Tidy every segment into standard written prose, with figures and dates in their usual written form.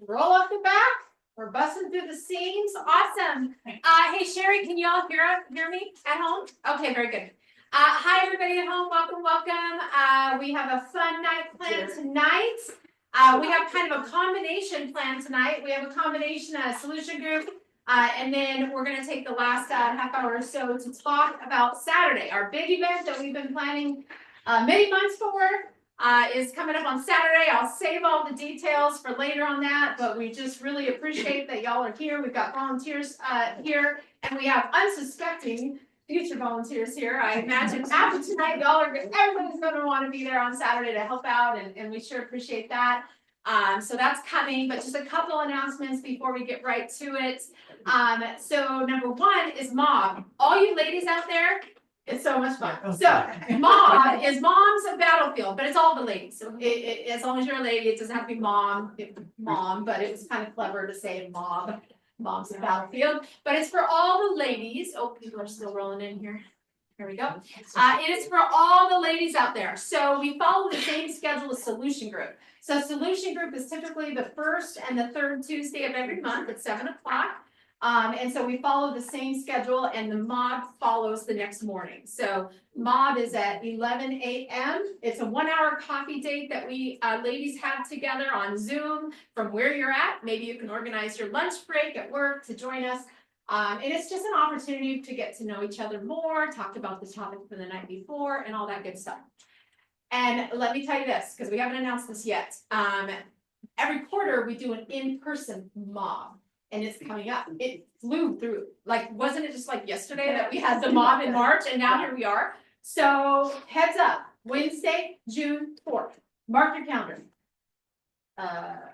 Roll off the back. We're busting through the seams. Awesome. Hey Sherry, can you all hear me at home? Okay, very good. Hi everybody at home. Welcome. We have a fun night planned tonight. We have kind of a combination plan tonight. We have a combination solution group. And then we're going to take the last half hour or so to talk about Saturday, our big event that we've been planning many months for. Is coming up on Saturday. I'll save all the details for later on that, but we just really appreciate that y'all are here. We've got volunteers here, and we have unsuspecting future volunteers here. I imagine after tonight, everybody's going to want to be there on Saturday to help out, and we sure appreciate that. So that's coming, but just a couple announcements before we get right to it. So number one is Mob. All you ladies out there, it's so much fun. So Mob is Mom's a Battlefield, but it's all the ladies. So as long as you're a lady, it doesn't have to be mom, but it was kind of clever to say Mob. Mom's a Battlefield, but it's for all the ladies. Oh, people are still rolling in here. Here we go. It is for all the ladies out there. So we follow the same schedule as Solution Group. So Solution Group is typically the first and the third Tuesday of every month at 7 o'clock. And so we follow the same schedule, and the Mob follows the next morning. So Mob is at 11 a.m. It's a 1-hour coffee date that we ladies have together on Zoom from where you're at. Maybe you can organize your lunch break at work to join us. And it's just an opportunity to get to know each other more, talk about the topic from the night before, and all that good stuff. And let me tell you this, because we haven't announced this yet. Every quarter we do an in-person Mob. And it's coming up. It flew through. Like, wasn't it just like yesterday that we had the Mob in March, and now here we are. So heads up, Wednesday, June 4th. Mark your calendar.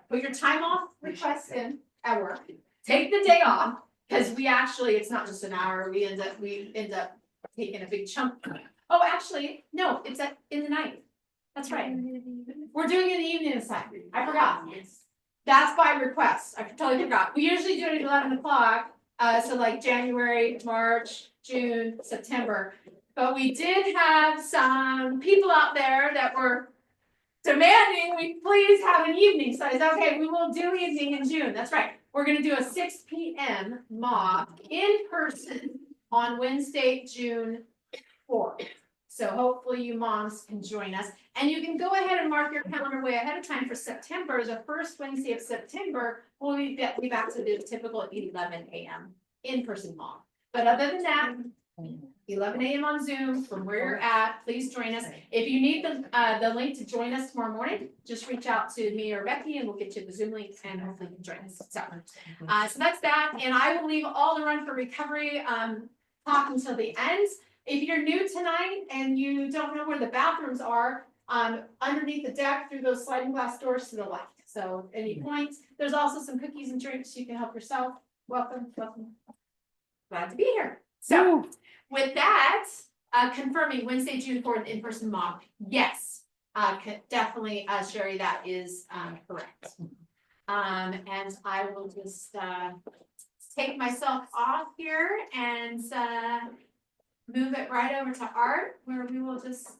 Put your time off requests in at work. Take the day off, because it's not just an hour. We end up taking a big chunk. Oh, actually, no, it's in the night. That's right. We're doing it in the evening this time. I forgot. That's by request. I totally forgot. We usually do it at 11 o'clock. So like January, March, June, September. But we did have some people out there that were demanding we please have an evening. So I said, okay, we will do evening in June. That's right. We're going to do a 6 p.m. Mob in person on Wednesday, June 4th. So hopefully you moms can join us. And you can go ahead and mark your calendar way ahead of time for September. The first Wednesday of September, we'll be back to the typical 11 a.m. in-person Mob. But other than that, 11 a.m. on Zoom from where you're at, please join us. If you need the link to join us tomorrow morning, just reach out to me or Becky and we'll get you the Zoom link and hopefully you can join us. So that's that. And I will leave all the Run for Recovery talk until the end. If you're new tonight and you don't know where the bathrooms are, underneath the deck through those sliding glass doors to the left. So any points, there's also some cookies and drinks. You can help yourself. Welcome. Glad to be here. So with that, confirming Wednesday, June 4th, in-person Mob. Yes, definitely, Sherry, that is correct. And I will just take myself off here and move it right over to Art, where we will just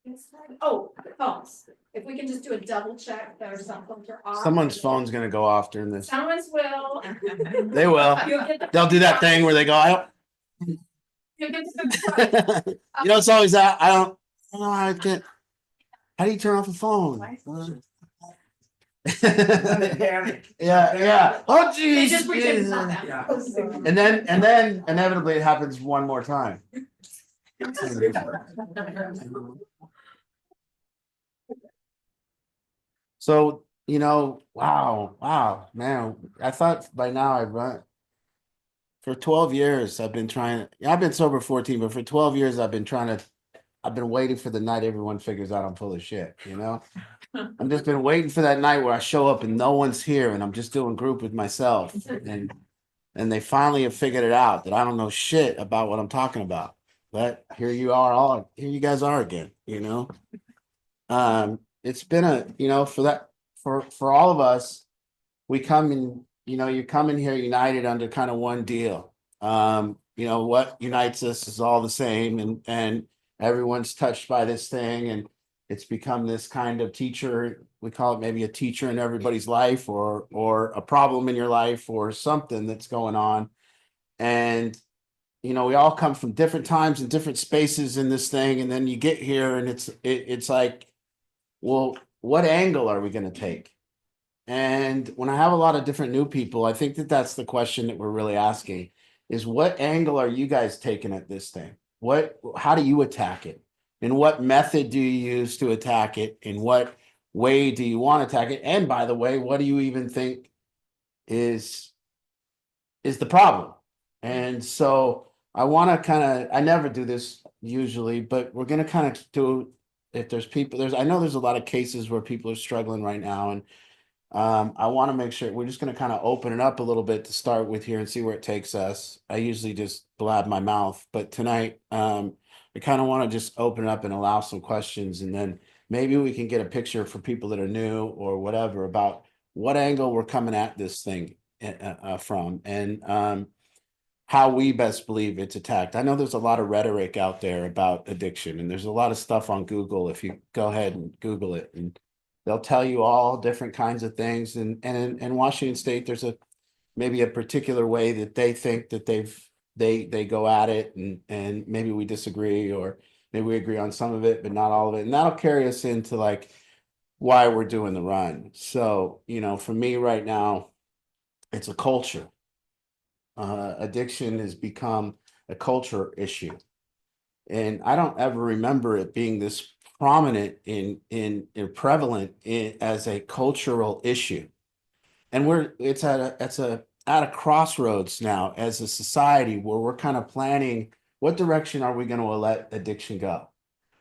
get started. Oh, phones. If we can just do a double check that our cell phones are off. Someone's phone's gonna go off during this. Someone's will. They will. They'll do that thing where they go, You'll get the it's always that. I don't know how I get. How do you turn off a phone? Yeah. Oh They geez. just pretend it's not that. And then inevitably it happens one more time. So, wow, man. I thought by now I'd run for 12 years. I've been sober 14, but for 12 years I've been waiting for the night everyone figures out I'm full of shit, I've just been waiting for that night where I show up and no one's here and I'm just doing group with myself. And they finally have figured it out that I don't know shit about what I'm talking about. But here you guys are again, It's been for all of us, we come in, you come in here united under kind of one deal. What unites us is all the same and everyone's touched by this thing and it's become this kind of teacher. We call it maybe a teacher in everybody's life, or a problem in your life, or something that's going on. And we all come from different times and different spaces in this thing, and then you get here, and it's like, well, what angle are we going to take? And when I have a lot of different new people, I think that that's the question that we're really asking is what angle are you guys taking at this thing? How do you attack it? And what method do you use to attack it? In what way do you want to attack it? And by the way, what do you even think is the problem? And so I want to I never do this usually, but we're going to kind of do, if there's people, I know there's a lot of cases where people are struggling right now. And I want to make sure we're just going to kind of open it up a little bit to start with here and see where it takes us. I usually just blab my mouth, but tonight, I kind of want to just open it up and allow some questions, and then maybe we can get a picture for people that are new or whatever about what angle we're coming at this thing from, and how we best believe it's attacked. I know there's a lot of rhetoric out there about addiction, and there's a lot of stuff on Google. If you go ahead and Google it, and they'll tell you all different kinds of things. And in Washington State, there's maybe a particular way that they think that they go at it, and maybe we disagree, or maybe we agree on some of it, but not all of it. And that'll carry us into like why we're doing the run. So, for me right now, it's a culture. Addiction has become a culture issue. And I don't ever remember it being this prominent in prevalent as a cultural issue. And it's at a crossroads now as a society where we're kind of planning, what direction are we going to let addiction go?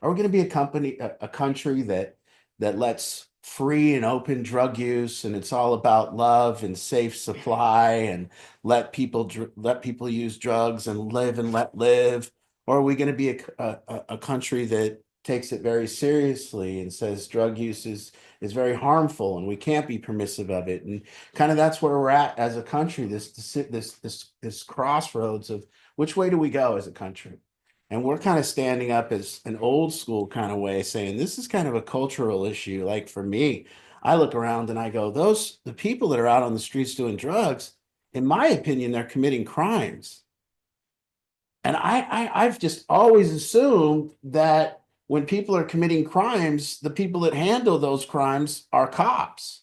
Are we going to be a country that lets free and open drug use, and it's all about love and safe supply, and let people use drugs and live and let live? Or are we going to be a country that takes it very seriously and says drug use is very harmful and we can't be permissive of it? And kind of that's where we're at as a country, this crossroads of which way do we go as a country? And we're kind of standing up as an old school kind of way, saying this is kind of a cultural issue. Like for me, I look around and I go, the people that are out on the streets doing drugs, in my opinion, they're committing crimes. And I've just always assumed that when people are committing crimes, the people that handle those crimes are cops.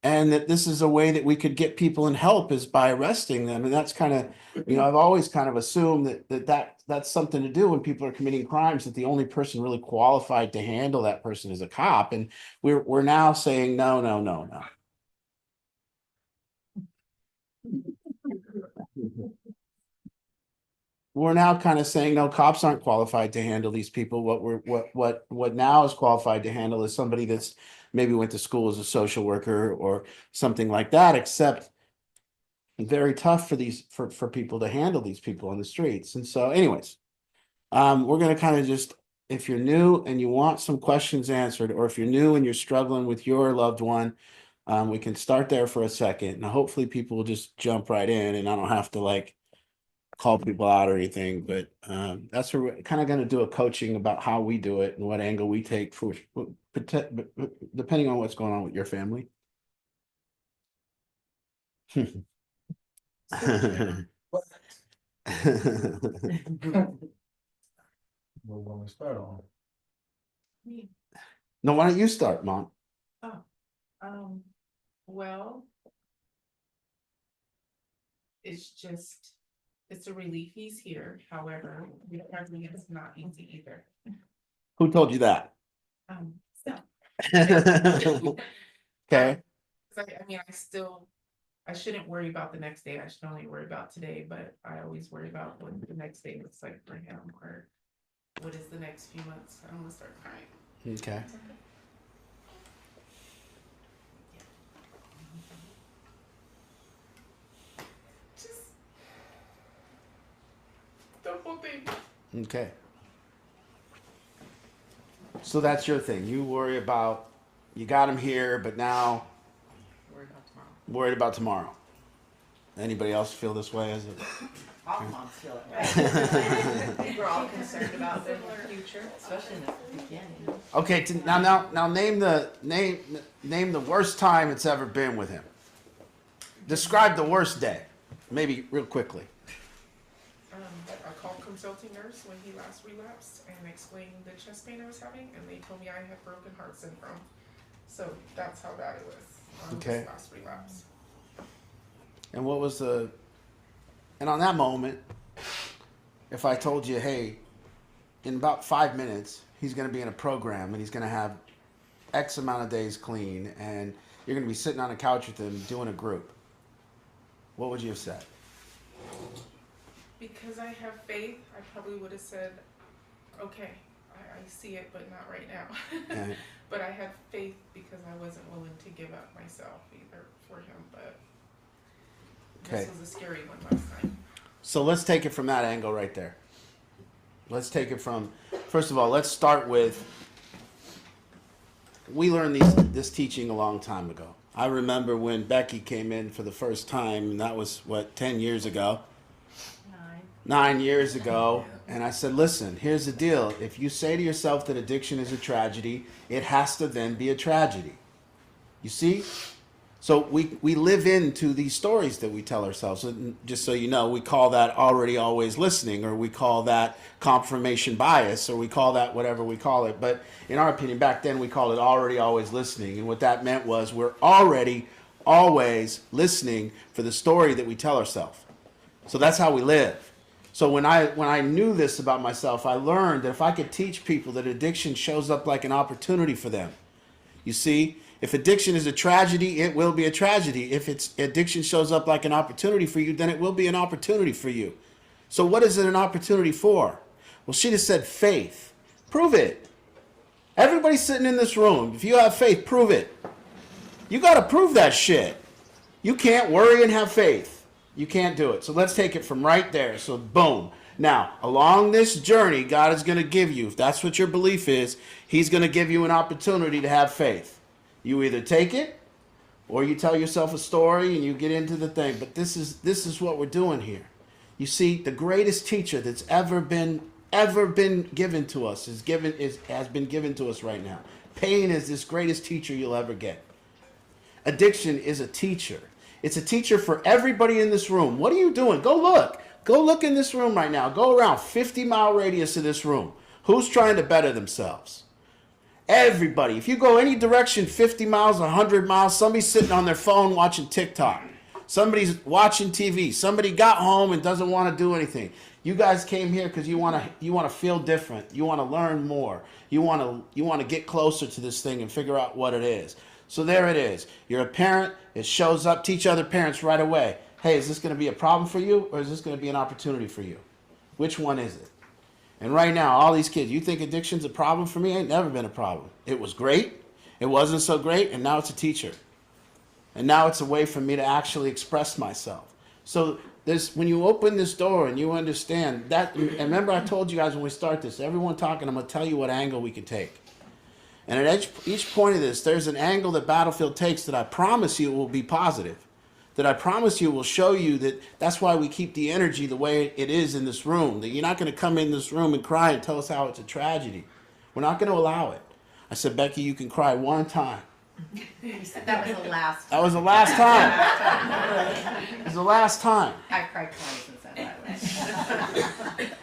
And that this is a way that we could get people in help is by arresting them. And that's kind of, I've always kind of assumed that's something to do when people are committing crimes, that the only person really qualified to handle that person is a cop. And we're now saying, no, no, no, no. We're now kind of saying, no, cops aren't qualified to handle these people. What now is qualified to handle is somebody that's maybe went to school as a social worker or something like that, except very tough for people to handle these people on the streets. And so anyways, we're going to kind of just, if you're new and you want some questions answered, or if you're new and you're struggling with your loved one, we can start there for a second, and hopefully people will just jump right in, and I don't have to like call people out or anything. But that's where we're kind of going to do a coaching about how we do it and what angle we take for depending on what's going on with your family. Well, when we start on. No, why don't you start, Mom? Well, it's a relief he's here. However, recovering is not easy either. Who told you that? So, Okay. I shouldn't worry about the next day. I should only worry about today, but I always worry about what the next day looks like for him, or what is the next few months. I'm gonna start crying. Okay. Just the whole thing. Okay. So that's your thing. You worry about, you got him here, but now Worry about tomorrow. worried about tomorrow. Anybody else feel this way as a All moms feel it, right? We're all concerned about their future. Especially in the beginning. Okay, now name the worst time it's ever been with him. Describe the worst day, maybe real quickly. I called consulting nurse when he last relapsed and explained the chest pain I was having, and they told me I had broken heart syndrome. So that's how bad it was on Okay. this last relapse. And what was the, and on that moment, if I told you, hey, in about 5 minutes, he's going to be in a program and he's going to have X amount of days clean and you're going to be sitting on a couch with him doing a group, what would you have said? Because I have faith, I probably would have said, okay, I see it, but not right now. And, But I had faith because I wasn't willing to give up myself either for him, but Okay. this was a scary one last time. so let's take it from that angle right there. Let's take it from, first of all, let's start with, we learned this teaching a long time ago. I remember when Becky came in for the first time, and that was, 10 years ago? 9 years ago, and I said, listen, here's the deal. If you say to yourself that addiction is a tragedy, it has to then be a tragedy. You see? So we live into these stories that we tell ourselves. And just so you know, we call that already always listening, or we call that confirmation bias, or we call that whatever we call it. But in our opinion, back then we called it already always listening. And what that meant was we're already always listening for the story that we tell ourselves. So that's how we live. So when I knew this about myself, I learned that if I could teach people that addiction shows up like an opportunity for them. You see, if addiction is a tragedy, it will be a tragedy. If addiction shows up like an opportunity for you, then it will be an opportunity for you. So what is it an opportunity for? Well, she just said faith. Prove it. Everybody sitting in this room, if you have faith, prove it. You got to prove that shit. You can't worry and have faith. You can't do it. So let's take it from right there. So boom. Now, along this journey, God is going to give you, if that's what your belief is, he's going to give you an opportunity to have faith. You either take it or you tell yourself a story and you get into the thing. But this is what we're doing here. You see, the greatest teacher that's ever been given to us has been given to us right now. Pain is this greatest teacher you'll ever get. Addiction is a teacher. It's a teacher for everybody in this room. What are you doing? Go look. Go look in this room right now. Go around 50-mile radius of this room. Who's trying to better themselves? Everybody. If you go any direction, 50 miles, 100 miles, somebody's sitting on their phone watching TikTok. Somebody's watching TV. Somebody got home and doesn't want to do anything. You guys came here because you want to feel different. You want to learn more. You want to get closer to this thing and figure out what it is. So there it is. You're a parent. It shows up. Teach other parents right away. Hey, is this going to be a problem for you or is this going to be an opportunity for you? Which one is it? And right now, all these kids, you think addiction's a problem for me? It ain't never been a problem. It was great. It wasn't so great. And now it's a teacher. And now it's a way for me to actually express myself. So when you open this door and you understand that, and remember I told you guys when we start this, everyone talking, I'm going to tell you what angle we can take. And at each point of this, there's an angle that Battlefield takes that I promise you will be positive. That I promise you will show you that that's why we keep the energy the way it is in this room. That you're not going to come in this room and cry and tell us how it's a tragedy. We're not going to allow it. I said, Becky, you can cry one time. You said that was the last. That was the last time. It was the last time. I cried twice since that, by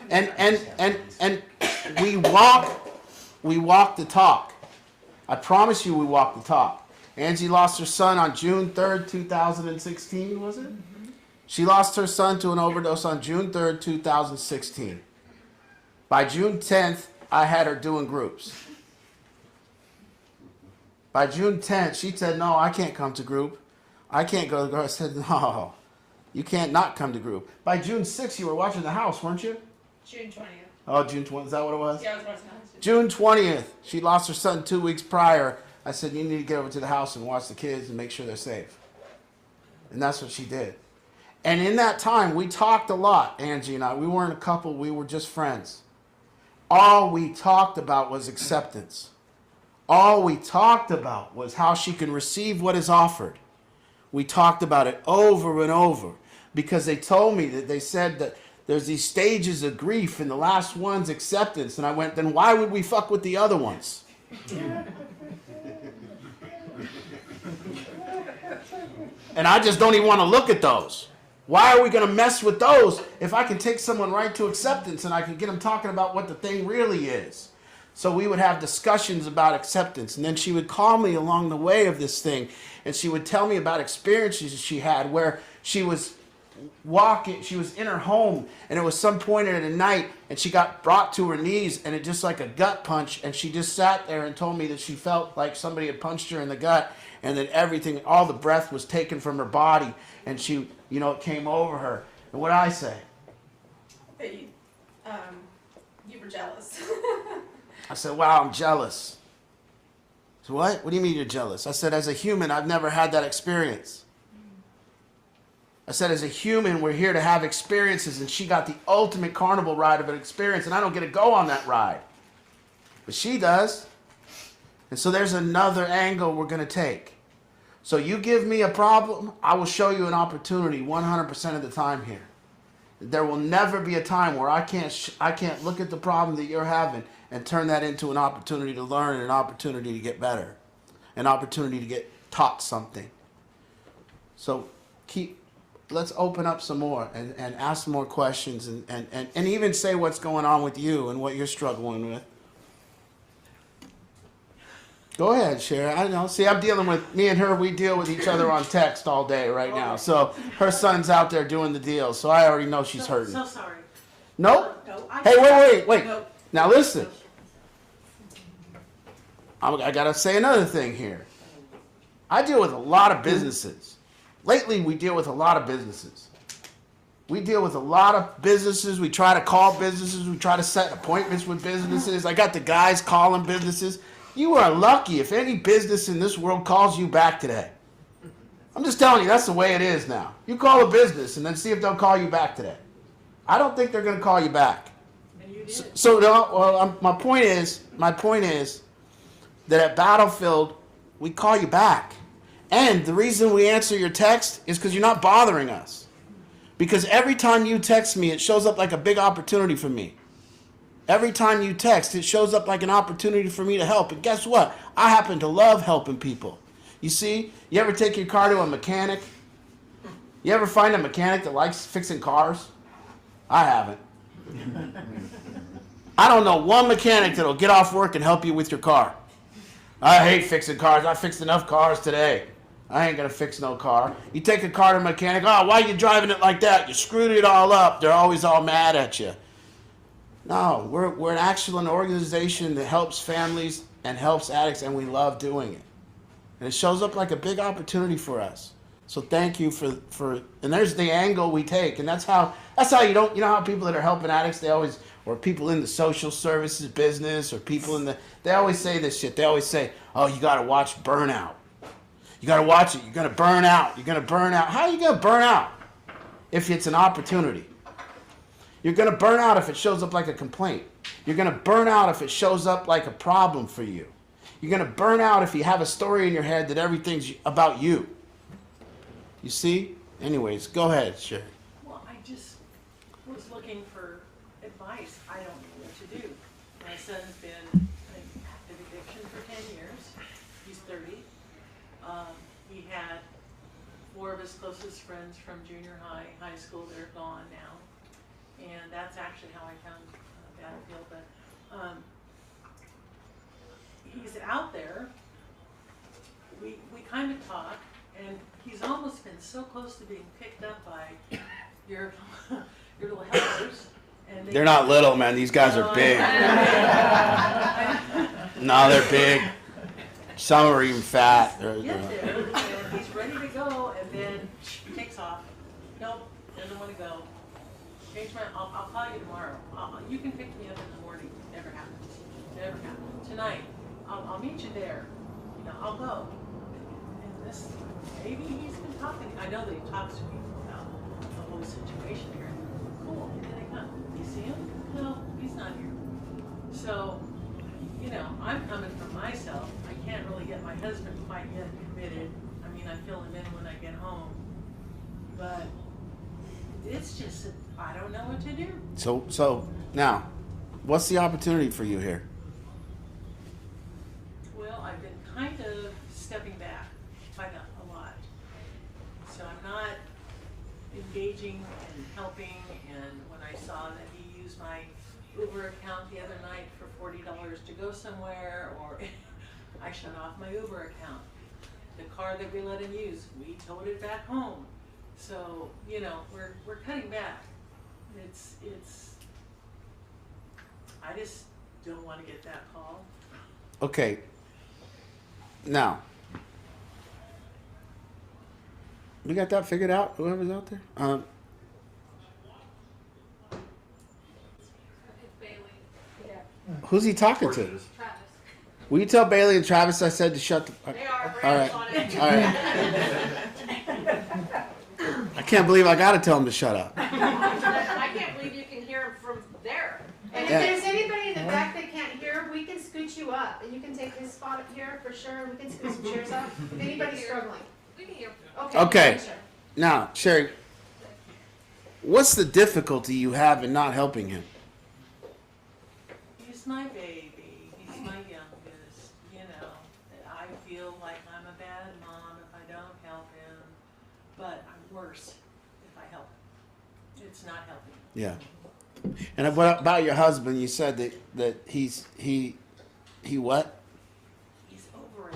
the way. And we walk the talk. I promise you we walk the talk. Angie lost her son on June 3rd, 2016, was it? Mm-hmm. She lost her son to an overdose on June 3rd, 2016. By June 10th, I had her doing groups. By June 10th, she said, no, I can't come to group. I can't go to group. I said, no, you can't not come to group. By June 6th, you were watching the house, weren't you? June 20th. Oh, June 20th, is that what it was? Yeah, I was watching that. June 20th, she lost her son 2 weeks prior. I said, you need to get over to the house and watch the kids and make sure they're safe. And that's what she did. And in that time, we talked a lot, Angie and I. We weren't a couple, we were just friends. All we talked about was acceptance. All we talked about was how she can receive what is offered. We talked about it over and over because they told me that they said that there's these stages of grief, and the last one's acceptance. And I went, then why would we fuck with the other ones? And I just don't even want to look at those. Why are we going to mess with those if I can take someone right to acceptance and I can get them talking about what the thing really is? So we would have discussions about acceptance. And then she would call me along the way of this thing. And she would tell me about experiences she had where she was walking, she was in her home, and it was some point in the night, and she got brought to her knees, and it just like a gut punch, and she just sat there and told me that she felt like somebody had punched her in the gut, and then everything, all the breath was taken from her body, and she, you know, it came over her. And what did I say? That you were jealous. I said, wow, I'm jealous. So what? What do you mean you're jealous? I said, as a human, I've never had that experience. I said, as a human, we're here to have experiences, and she got the ultimate carnival ride of an experience, and I don't get to go on that ride. But she does. And so there's another angle we're going to take. So you give me a problem, I will show you an opportunity 100% of the time here. There will never be a time where I can't look at the problem that you're having and turn that into an opportunity to learn, and an opportunity to get better, an opportunity to get taught something. So let's open up some more and ask some more questions, and even say what's going on with you and what you're struggling with. Go ahead, Sherry. I don't know. See, I'm dealing with, me and her, we deal with each other on text all day right now. So her son's out there doing the deal, so I already know she's hurting. So sorry. Nope. No, Hey, wait. No. Now listen. I gotta say another thing here. I deal with a lot of businesses. Lately, we deal with a lot of businesses. We deal with a lot of businesses. We try to call businesses. We try to set appointments with businesses. I got the guys calling businesses. You are lucky if any business in this world calls you back today. I'm just telling you, that's the way it is now. You call a business and then see if they'll call you back today. I don't think they're going to call you back. And you did. My point is that at Battlefield, we call you back. And the reason we answer your text is because you're not bothering us. Because every time you text me, it shows up like a big opportunity for me. Every time you text, it shows up like an opportunity for me to help. And guess what? I happen to love helping people. You see, you ever take your car to a mechanic? You ever find a mechanic that likes fixing cars? I haven't. I don't know one mechanic that'll get off work and help you with your car. I hate fixing cars. I fixed enough cars today. I ain't gonna fix no car. You take a car to a mechanic, oh, why are you driving it like that? You screwed it all up. They're always all mad at you. No, we're an actual organization that helps families and helps addicts, and we love doing it. And it shows up like a big opportunity for us. So thank you for and there's the angle we take, and that's how you don't, you know how people that are helping addicts, they always, or people in the social services business, or people in they always say this shit. They always say, oh, you gotta watch Burnout. You gotta watch it. You're gonna burn out. You're gonna burn out. How are you gonna burn out if it's an opportunity? You're going to burn out if it shows up like a complaint. You're going to burn out if it shows up like a problem for you. You're going to burn out if you have a story in your head that everything's about you. You see? Anyways, go ahead, Sherry. Well, I just was looking for advice. I don't know what to do. My son's been in active addiction for 10 years. He's 30. He had 4 of his closest friends from junior high school. They're gone now. And that's actually how I found Battlefield. But he's out there. We kind of talk, and he's almost been so close to being picked up by your little helpers. And They're not little, man. These guys are big. No, they're big. Some are even fat. Get there, and he's ready to go, and then he takes off. Nope, doesn't want to go. I'll call you tomorrow. You can pick me up in the morning. Never happens. Never happens. Tonight, I'll meet you there. You know, I'll go. And this, maybe he's been talking. I know that he talks to me about the whole situation here. Cool. And then they come. You see him? No, he's not here. So, you know, I'm coming from myself. I can't really get my husband quite yet committed. I mean, I fill him in when I get home. But it's just I don't know what to do. So now, what's the opportunity for you here? Well, I've been kind of stepping back quite a lot. So I'm not engaging and helping, and when I saw that he used my Uber account the other night for $40 to go somewhere, or I shut off my Uber account. The car that we let him use, we towed it back home. So, you know, we're cutting back. It's I just don't want to get that call. Okay. Now, we got that figured out. Whoever's out there. It's Bailey. Yeah. Who's he talking to? Travis. Will you tell Bailey and Travis I said to shut the? They are All right. brands on it. All right. I can't believe I got to tell him to shut up. I can't believe you can hear him from there. And if Yeah. there's anybody in the back that can't hear, we can scoot you up, and you can take his spot up here for sure. We can scoot some chairs up. If anybody's struggling. We can hear. Okay. sure. Now, Sherry, what's the difficulty you have in not helping him? He's my baby. He's my youngest. You know, I feel like I'm a bad mom if I don't help him, but I'm worse if I help him. It's not helping. Yeah. And what about your husband? You said that he what? He's over it.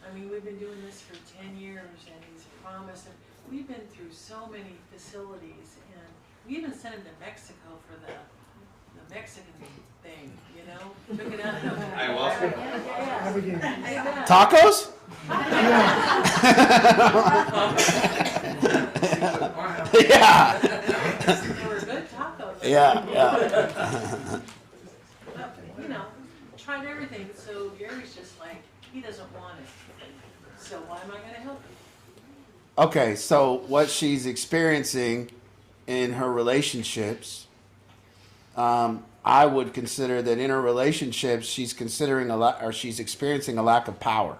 I mean, we've been doing this for 10 years, and he's promised, and we've been through so many facilities, and we even sent him to Mexico for the Mexican thing, you know? Took it out of Ayahuasca? Yeah. Tacos? Yeah. They were good tacos. Yeah. You know, tried everything, so Gary's just like, he doesn't want it. So why am I gonna help him? Okay, so what she's experiencing in her relationships, I would consider that in her relationships she's considering a lot, or she's experiencing a lack of power,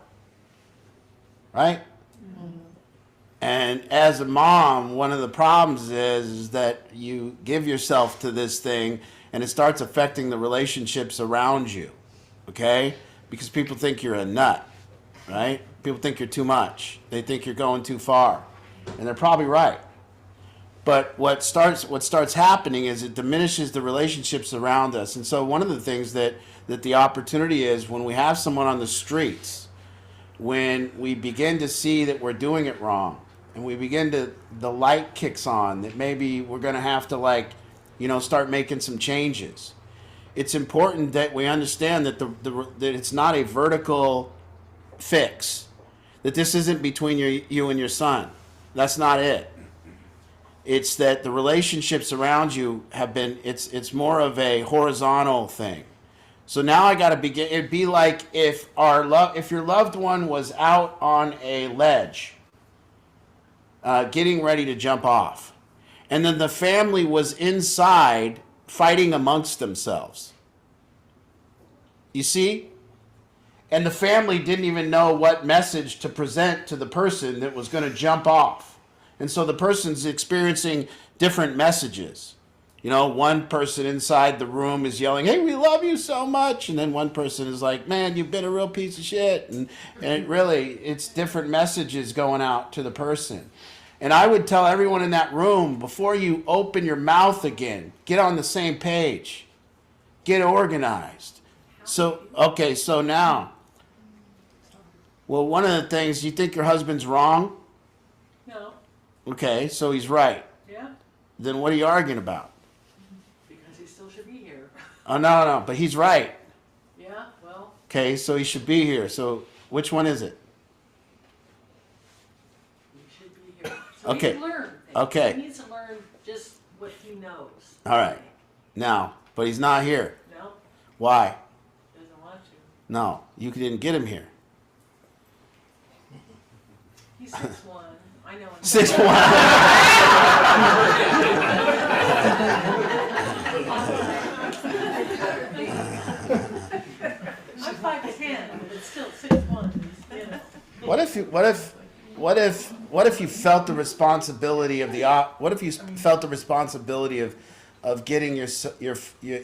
right? And as a mom, one of the problems is that you give yourself to this thing and it starts affecting the relationships around you, okay? Because people think you're a nut, right? People think you're too much. They think you're going too far. And they're probably right. But what starts happening is it diminishes the relationships around us. And so one of the things that the opportunity is when we have someone on the streets, when we begin to see that we're doing it wrong, and we begin to, the light kicks on, that maybe we're going to have to start making some changes. It's important that we understand that that it's not a vertical fix, that this isn't between you and your son. That's not it. It's that the relationships around you have been, it's more of a horizontal thing. So now I got to begin, it'd be like if your loved one was out on a ledge, getting ready to jump off. And then the family was inside fighting amongst themselves. You see? And the family didn't even know what message to present to the person that was going to jump off. And so the person's experiencing different messages. You know, one person inside the room is yelling, "Hey, we love you so much." And then one person is like, "Man, you've been a real piece of shit." And it's different messages going out to the person. And I would tell everyone in that room, before you open your mouth again, get on the same page. Get organized. So now, well, one of the things, you think your husband's wrong? No, Okay, so he's right. yeah, Then what are you arguing about? because he still should be here. Oh, no, but he's right. Yeah, well, Okay, so he should be here. So which one is it? he should be here. So Okay, he can learn things. okay. He needs to learn just what he knows. All right. Now, but he's not here. No, Why? doesn't want to. No, you didn't get him here. He's 6'1". I know him. 6'1". I'm 5'10", but still 6'1", you know. What if what if you felt the responsibility of what if you felt the responsibility of getting your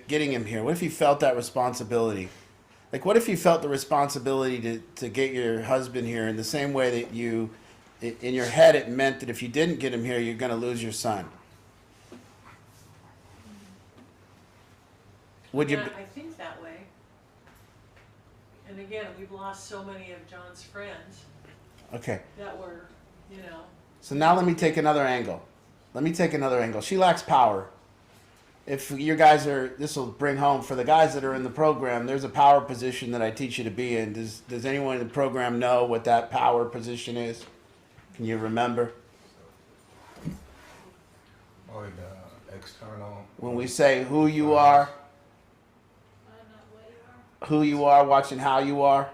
getting him here? What if you felt that responsibility? Like, what if you felt the responsibility to get your husband here in the same way that you, in your head, it meant that if you didn't get him here, you're going to lose your son? Would you? Yeah, I think that way. And again, we've lost so many of John's friends Okay. that were, you know, So now let me take another angle. She lacks power. If you guys are, this will bring home for the guys that are in the program. There's a power position that I teach you to be in. Does anyone in the program know what that power position is? Can you remember? Or the external. When we say who you are, watching how you are.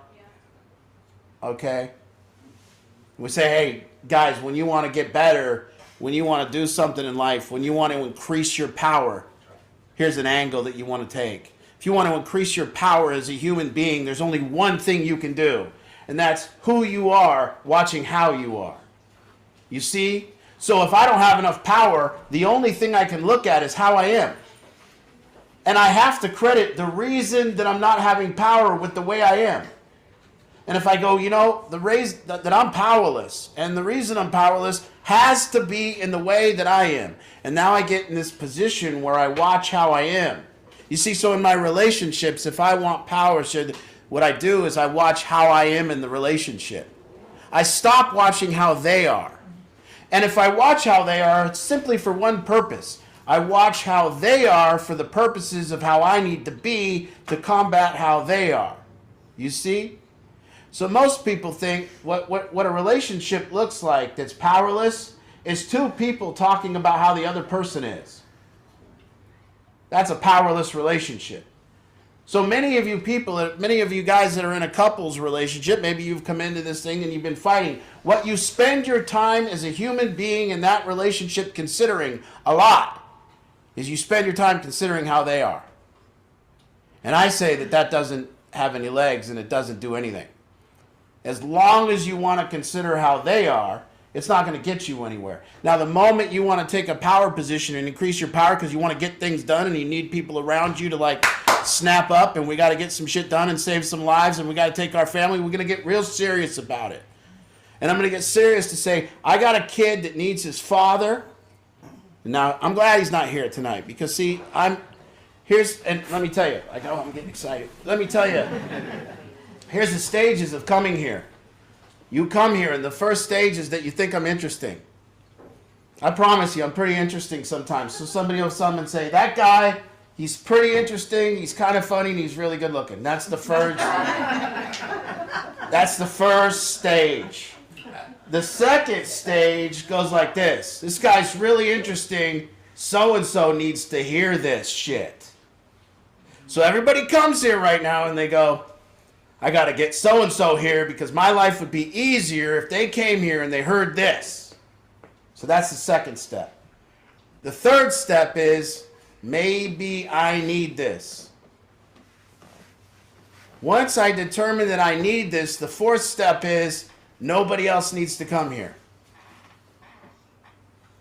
Okay. We say, hey, guys, when you want to get better, when you want to do something in life, when you want to increase your power, here's an angle that you want to take. If you want to increase your power as a human being, there's only one thing you can do, and that's who you are, watching how you are. You see? So if I don't have enough power, the only thing I can look at is how I am. And I have to credit the reason that I'm not having power with the way I am. And if I go, you know, the reason that I'm powerless, and the reason I'm powerless has to be in the way that I am. And now I get in this position where I watch how I am. You see, so in my relationships, if I want power, what I do is I watch how I am in the relationship. I stop watching how they are. And if I watch how they are, it's simply for one purpose. I watch how they are for the purposes of how I need to be to combat how they are. You see? So most people think what a relationship looks like that's powerless is two people talking about how the other person is. That's a powerless relationship. So many of you guys that are in a couples relationship, maybe you've come into this thing and you've been fighting. What you spend your time as a human being in that relationship considering a lot is you spend your time considering how they are. And I say that doesn't have any legs and it doesn't do anything. As long as you want to consider how they are, it's not going to get you anywhere. Now, the moment you want to take a power position and increase your power because you want to get things done and you need people around you to like snap up and we got to get some shit done and save some lives and we got to take our family, we're going to get real serious about it. And I'm going to get serious to say, I got a kid that needs his father. Now, I'm glad he's not here tonight because, see, and let me tell you, I'm getting excited. Let me tell you. Here's the stages of coming here. You come here, and the first stage is that you think I'm interesting. I promise you, I'm pretty interesting sometimes. So somebody will come and say, that guy, he's pretty interesting, he's kind of funny, and he's really good looking. That's the first. That's the first stage. The second stage goes like this. This guy's really interesting. So-and-so needs to hear this shit. So everybody comes here right now, and they go, I got to get so-and-so here because my life would be easier if they came here and they heard this. So that's the second step. The third step is, maybe I need this. Once I determine that I need this, the fourth step is, nobody else needs to come here.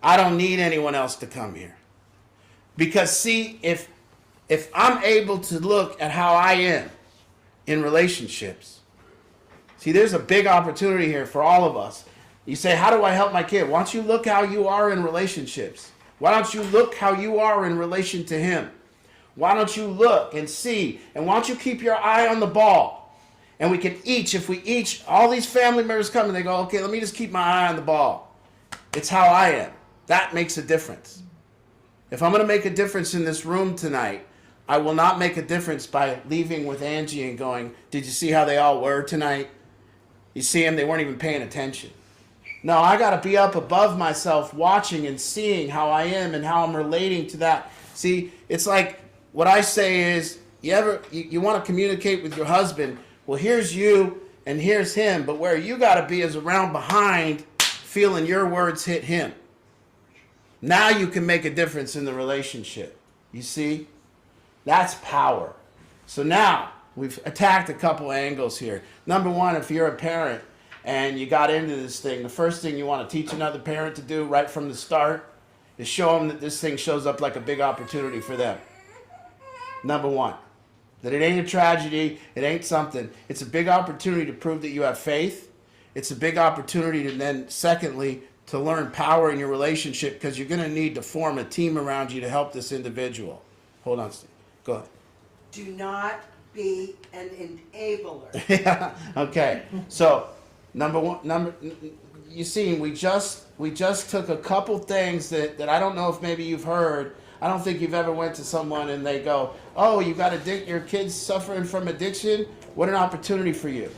I don't need anyone else to come here. Because see, if I'm able to look at how I am, in relationships. See, there's a big opportunity here for all of us. You say, how do I help my kid? Why don't you look how you are in relationships? Why don't you look how you are in relation to him? Why don't you look and see? And why don't you keep your eye on the ball? And we can all these family members come and they go, okay, let me just keep my eye on the ball. It's how I am. That makes a difference. If I'm going to make a difference in this room tonight, I will not make a difference by leaving with Angie and going, did you see how they all were tonight? You see them, they weren't even paying attention. No, I got to be up above myself watching and seeing how I am and how I'm relating to that. See, it's like what I say is, you want to communicate with your husband, well, here's you and here's him, but where you got to be is around behind feeling your words hit him. Now you can make a difference in the relationship. You see? That's power. So now we've attacked a couple angles here. Number one, if you're a parent and you got into this thing, the first thing you want to teach another parent to do right from the start is show them that this thing shows up like a big opportunity for them. Number one, that it ain't a tragedy, it ain't something. It's a big opportunity to prove that you have faith. It's a big opportunity to then, secondly, to learn power in your relationship, because you're going to need to form a team around you to help this individual. Hold on, Steve. Go ahead. Do not be an enabler. Yeah. Okay. So, you see, we just took a couple things that I don't know if maybe you've heard. I don't think you've ever went to someone and they go, "Oh, you got your kid's suffering from addiction. What an opportunity for you."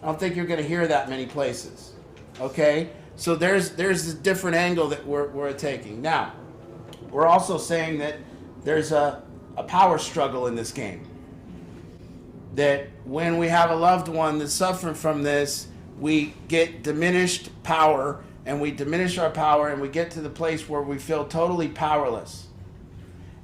I don't think you're going to hear that many places. Okay. So there's a different angle that we're taking. Now, we're also saying that there's a power struggle in this game. That when we have a loved one that's suffering from this, we get diminished power, and we diminish our power, and we get to the place where we feel totally powerless.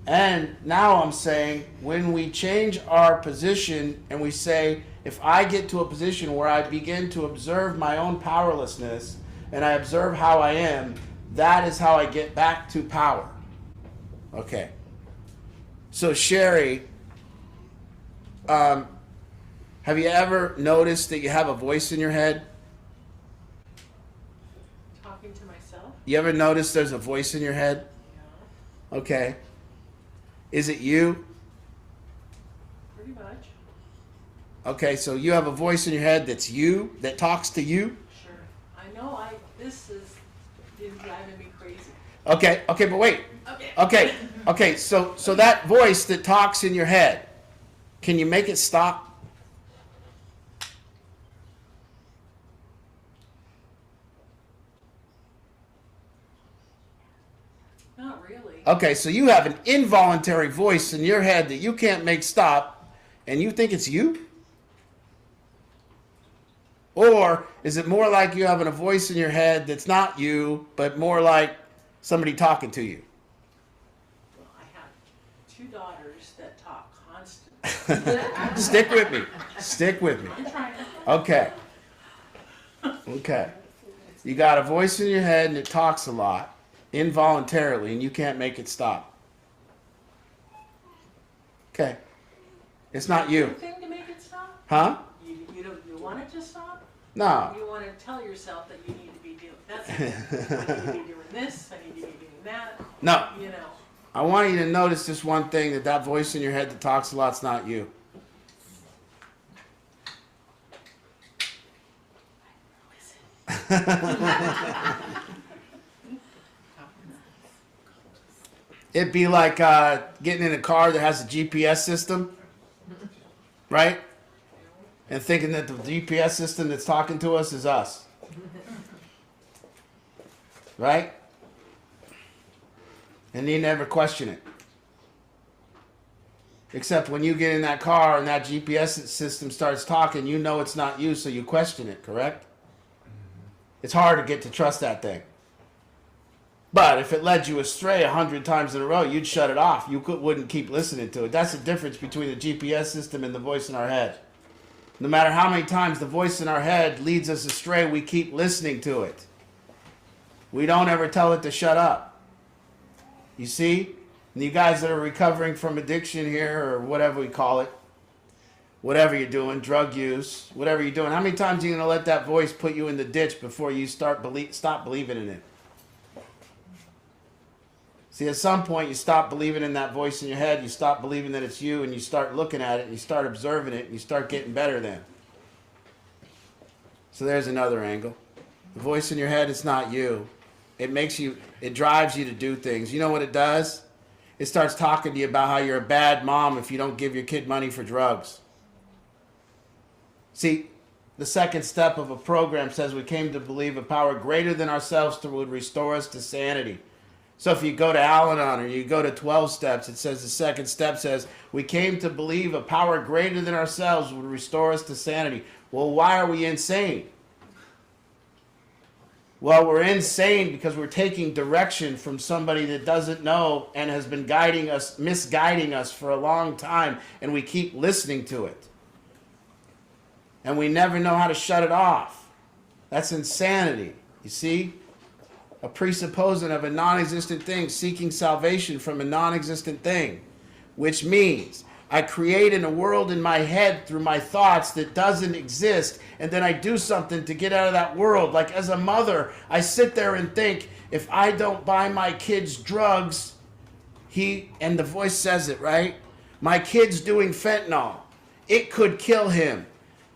And now I'm saying, when we change our position and we say, if I get to a position where I begin to observe my own powerlessness, and I observe how I am, that is how I get back to power. Okay. So Sherry, have you ever noticed that you have a voice in your head? Talking to myself? You ever notice there's a voice in your head? Yeah, Okay. Is it you? pretty much. Okay, so you have a voice in your head that's you, that talks to you? Sure. I know this is driving me crazy. Okay, but wait. Okay, so that voice that talks in your head, can you make it stop? Not really. Okay, so you have an involuntary voice in your head that you can't make stop, and you think it's you? Or is it more like you having a voice in your head that's not you, but more like somebody talking to you? Well, I have 2 daughters that talk constantly. Stick with me. I'm trying. Okay. You got a voice in your head and it talks a lot, involuntarily, and you can't make it stop. Okay. It's not you. Thing to make it stop? Huh? You want it to stop? No. You want to tell yourself that you need to be doing that's it. I need to be doing this. I need to be doing that. No. You know. I want you to notice this one thing, that voice in your head that talks a lot's not you. It'd be like getting in a car that has a GPS system, right? And thinking that the GPS system that's talking to us is us. Right? And you never question it. Except when you get in that car and that GPS system starts talking, you know it's not you, so you question it, correct? It's hard to get to trust that thing. But if it led you astray 100 times in a row, you'd shut it off. You wouldn't keep listening to it. That's the difference between the GPS system and the voice in our head. No matter how many times the voice in our head leads us astray, we keep listening to it. We don't ever tell it to shut up. You see? And you guys that are recovering from addiction here, or whatever we call it, whatever you're doing, drug use, whatever you're doing, how many times are you going to let that voice put you in the ditch before you stop believing in it? See, at some point you stop believing in that voice in your head, you stop believing that it's you, and you start looking at it, and you start observing it, and you start getting better then. So there's another angle. The voice in your head is not you. It drives you to do things. You know what it does? It starts talking to you about how you're a bad mom if you don't give your kid money for drugs. See, the second step of a program says we came to believe a power greater than ourselves would restore us to sanity. So if you go to Al-Anon or you go to 12 steps, it says the second step says, we came to believe a power greater than ourselves would restore us to sanity. Well, why are we insane? Well, we're insane because we're taking direction from somebody that doesn't know and has been misguiding us for a long time, and we keep listening to it. And we never know how to shut it off. That's insanity. You see? A presupposing of a non-existent thing, seeking salvation from a non-existent thing, which means I create in a world in my head through my thoughts that doesn't exist, and then I do something to get out of that world. Like as a mother, I sit there and think, if I don't buy my kids drugs, and the voice says it, right? My kid's doing fentanyl. It could kill him.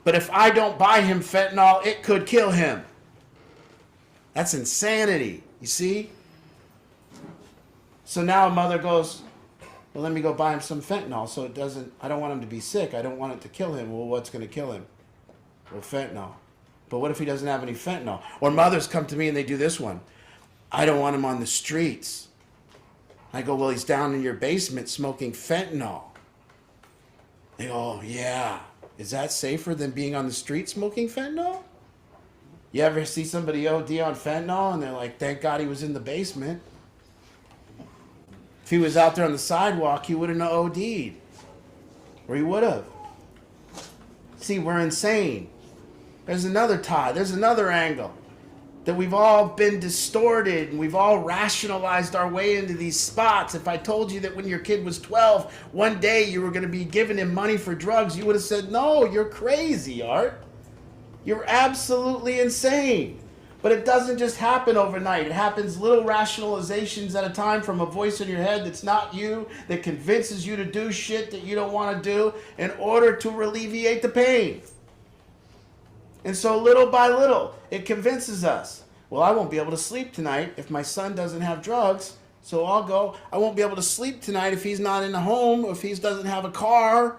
But if I don't buy him fentanyl, it could kill him. That's insanity, you see? So now a mother goes, well, let me go buy him some fentanyl so I don't want him to be sick. I don't want it to kill him. Well, what's going to kill him? Well, fentanyl. But what if he doesn't have any fentanyl? Or mothers come to me and they do this one. I don't want him on the streets. I go, well, he's down in your basement smoking fentanyl. They go, oh, yeah. Is that safer than being on the street smoking fentanyl? You ever see somebody OD on fentanyl and they're like, thank God he was in the basement. If he was out there on the sidewalk, he wouldn't have OD'd. Or he would have. See, we're insane. There's another tie. There's another angle. That we've all been distorted and we've all rationalized our way into these spots. If I told you that when your kid was 12, one day you were going to be giving him money for drugs, you would have said, no, you're crazy, Art. You're absolutely insane. But it doesn't just happen overnight. It happens little rationalizations at a time from a voice in your head that's not you, that convinces you to do shit that you don't want to do in order to alleviate the pain. And so little by little, it convinces us, well, I won't be able to sleep tonight if my son doesn't have drugs. So I'll go, I won't be able to sleep tonight if he's not in the home, or if he doesn't have a car.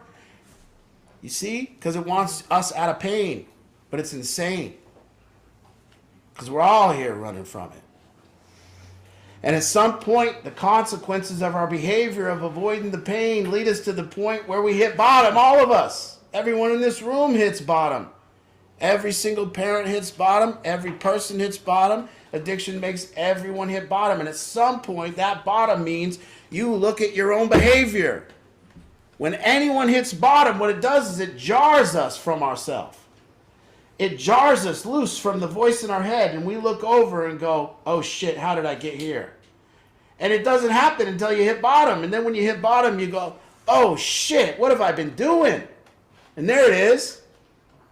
You see? Because it wants us out of pain. But it's insane. Because we're all here running from it. And at some point, the consequences of our behavior of avoiding the pain lead us to the point where we hit bottom, all of us. Everyone in this room hits bottom. Every single parent hits bottom. Every person hits bottom. Addiction makes everyone hit bottom. And at some point, that bottom means you look at your own behavior. When anyone hits bottom, what it does is it jars us from ourselves. It jars us loose from the voice in our head, and we look over and go, oh shit, how did I get here? And it doesn't happen until you hit bottom. And then when you hit bottom, you go, oh shit, what have I been doing? And there it is.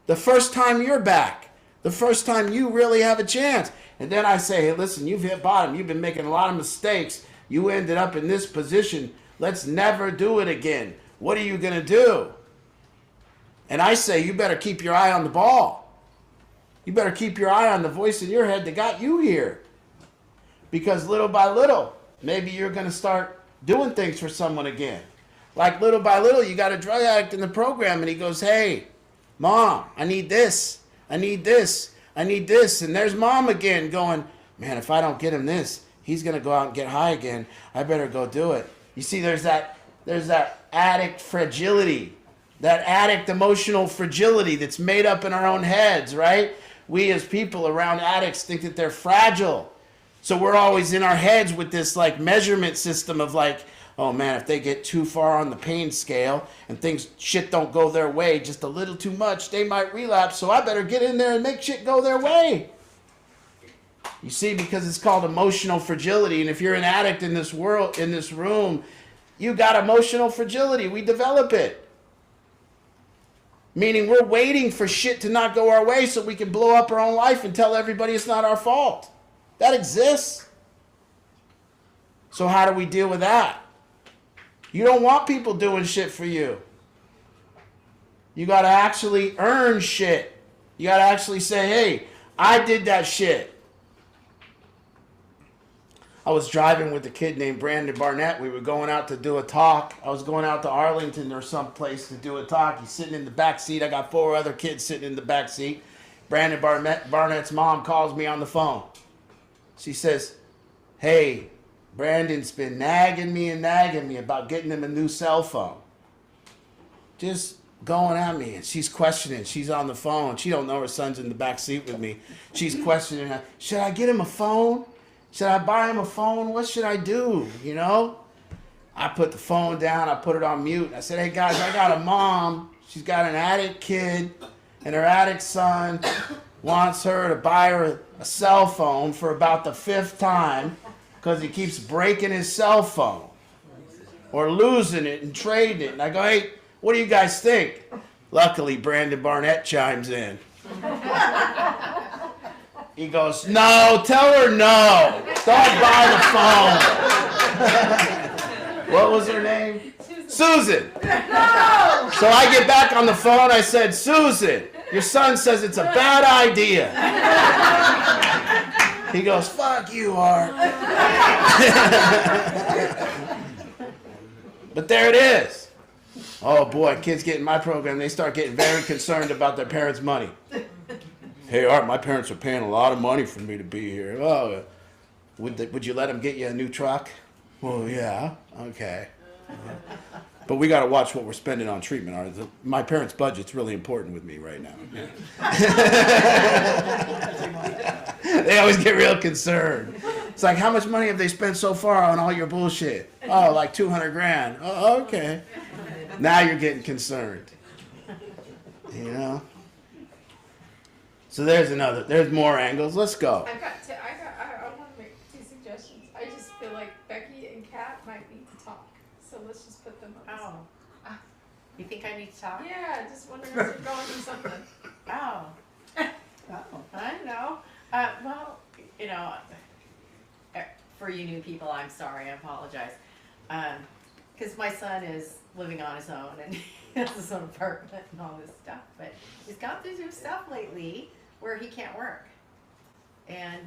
The first time you're back. The first time you really have a chance. And then I say, hey, listen, you've hit bottom. You've been making a lot of mistakes. You ended up in this position. Let's never do it again. What are you going to do? And I say, you better keep your eye on the ball. You better keep your eye on the voice in your head that got you here. Because little by little, maybe you're going to start doing things for someone again. Like little by little, you got a drug addict in the program and he goes, hey, Mom, I need this. I need this. I need this. And there's Mom again going, man, if I don't get him this, he's going to go out and get high again. I better go do it. You see, there's that addict fragility, that addict emotional fragility that's made up in our own heads, right? We as people around addicts think that they're fragile. So we're always in our heads with this like measurement system of like, oh man, if they get too far on the pain scale and shit don't go their way just a little too much, they might relapse. So I better get in there and make shit go their way. You see, because it's called emotional fragility. And if you're an addict in this world, in this room, you got emotional fragility. We develop it. Meaning we're waiting for shit to not go our way so we can blow up our own life and tell everybody it's not our fault. That exists. So how do we deal with that? You don't want people doing shit for you. You got to actually earn shit. You got to actually say, hey, I did that shit. I was driving with a kid named Brandon Barnett. We were going out to do a talk. I was going out to Arlington or someplace to do a talk. He's sitting in the back seat. I got 4 other kids sitting in the back seat. Brandon Barnett's mom calls me on the phone. She says, hey, Brandon's been nagging me about getting him a new cell phone. Just going at me. And she's questioning. She's on the phone. She don't know her son's in the back seat with me. She's questioning, should I get him a phone? Should I buy him a phone? What should I do? You know? I put the phone down. I put it on mute. I said, hey, guys, I got a mom. She's got an addict kid and her addict son. wants her to buy her a cell phone for about the 5th time because he keeps breaking his cell phone or losing it and trading it. And I go, hey, what do you guys think? Luckily, Brandon Barnett chimes in. He goes, no, tell her no. Don't buy the phone. What was her name? Susan. No! So I get back on the phone. I said, Susan, your son says it's a bad idea. He goes, fuck you, Art. But there it is. Oh boy, kids get in my program, they start getting very concerned about their parents' money. Hey, Art, my parents are paying a lot of money for me to be here. Oh, would you let them get you a new truck? Well, yeah, okay. But we got to watch what we're spending on treatment. Art. My parents' budget's really important with me right now. They always get real concerned. It's like, how much money have they spent so far on all your bullshit? Oh, like 200 grand. Oh, okay. Now you're getting concerned. You know? So there's more angles. Let's go. I want to make 2 suggestions. I just feel like Becky and Kat might need to talk, so let's just put them on. Oh. You think I need to talk? Yeah, just wondering if they're going through something. Oh. I don't know. Well, you know, for you new people, I'm sorry, I apologize. Because my son is living on his own and he has his own apartment and all this stuff. But he's gone through some stuff lately where he can't work. And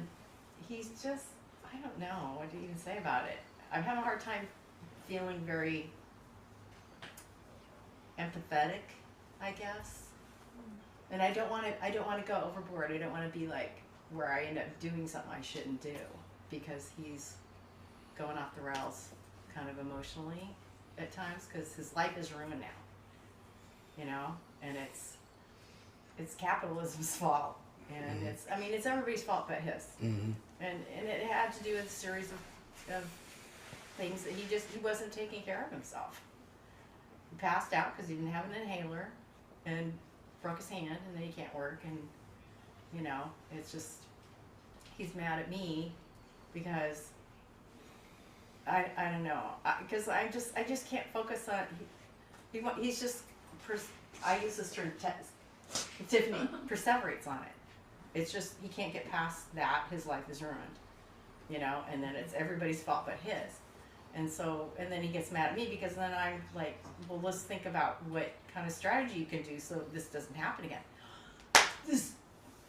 he's just, I don't know what to even say about it. I'm having a hard time feeling very empathetic, I guess. And I don't want to go overboard. I don't want to be like where I end up doing something I shouldn't do because he's going off the rails kind of emotionally at times because his life is ruined now. You know, and it's capitalism's fault, and it's everybody's fault but his. Mm-hmm. And it had to do with a series of things that he wasn't taking care of himself. He passed out because he didn't have an inhaler and broke his hand, and then he can't work, and you know, it's just he's mad at me because I don't know, because I just can't focus on he's just I use this term Tiffany perseverates on it. It's just he can't get past that. His life is ruined, you know, and then it's everybody's fault but his. And so, and then he gets mad at me because then I'm like, well, let's think about what kind of strategy you can do so this doesn't happen again. This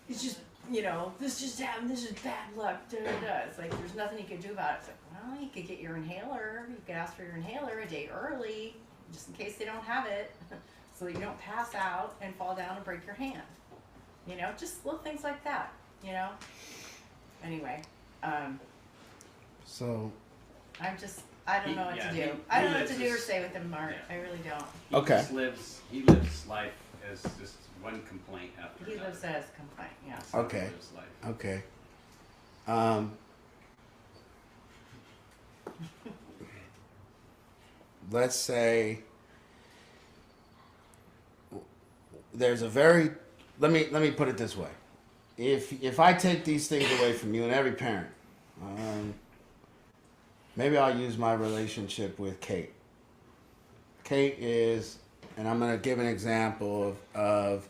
is just, you know, this just happened. This is bad luck. Da, da, da. It's like there's nothing you can do about it. It's like, well, you could get your inhaler. You could ask for your inhaler a day early, just in case they don't have it, so that you don't pass out and fall down and break your hand. You know, just little things like that. You know. Anyway, So. I don't know what to do. I don't know what to do or say with him, Mark. I really don't. Okay. He lives life as just one complaint after He another. lives as complaint, yeah. That's how he Okay. lives life. Okay. Let's say there's a very let me put it this way. If I take these things away from you and every parent, maybe I'll use my relationship with Kate. Kate is, and I'm going to give an example of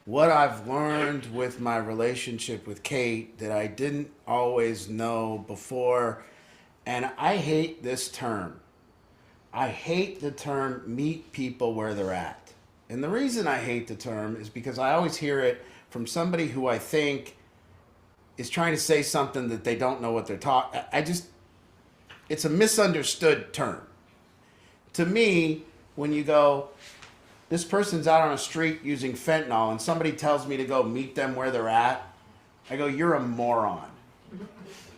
what I've learned with my relationship with Kate that I didn't always know before. And I hate this term. I hate the term meet people where they're at. And the reason I hate the term is because I always hear it from somebody who I think is trying to say something that they don't know what they're talking. It's a misunderstood term. To me, when you go, this person's out on a street using fentanyl and somebody tells me to go meet them where they're at, I go, you're a moron.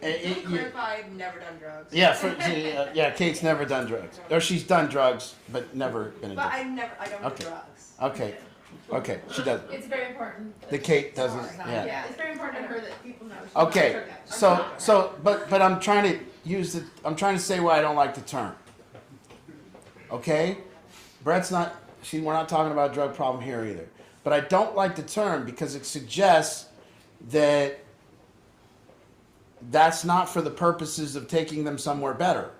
Clarify, I've never done drugs. Yeah, Kate's never done drugs. Or she's done drugs, but never been But addicted. I don't Okay. do drugs. Okay, she does. It's very important. The Kate doesn't, Sorry. yeah. Yeah, it's very important to her that people know. she's Okay, not drugged. but I'm trying to I'm trying to say why I don't like the term. Okay? We're not talking about a drug problem here either. But I don't like the term because it suggests that that's not for the purposes of taking them somewhere better.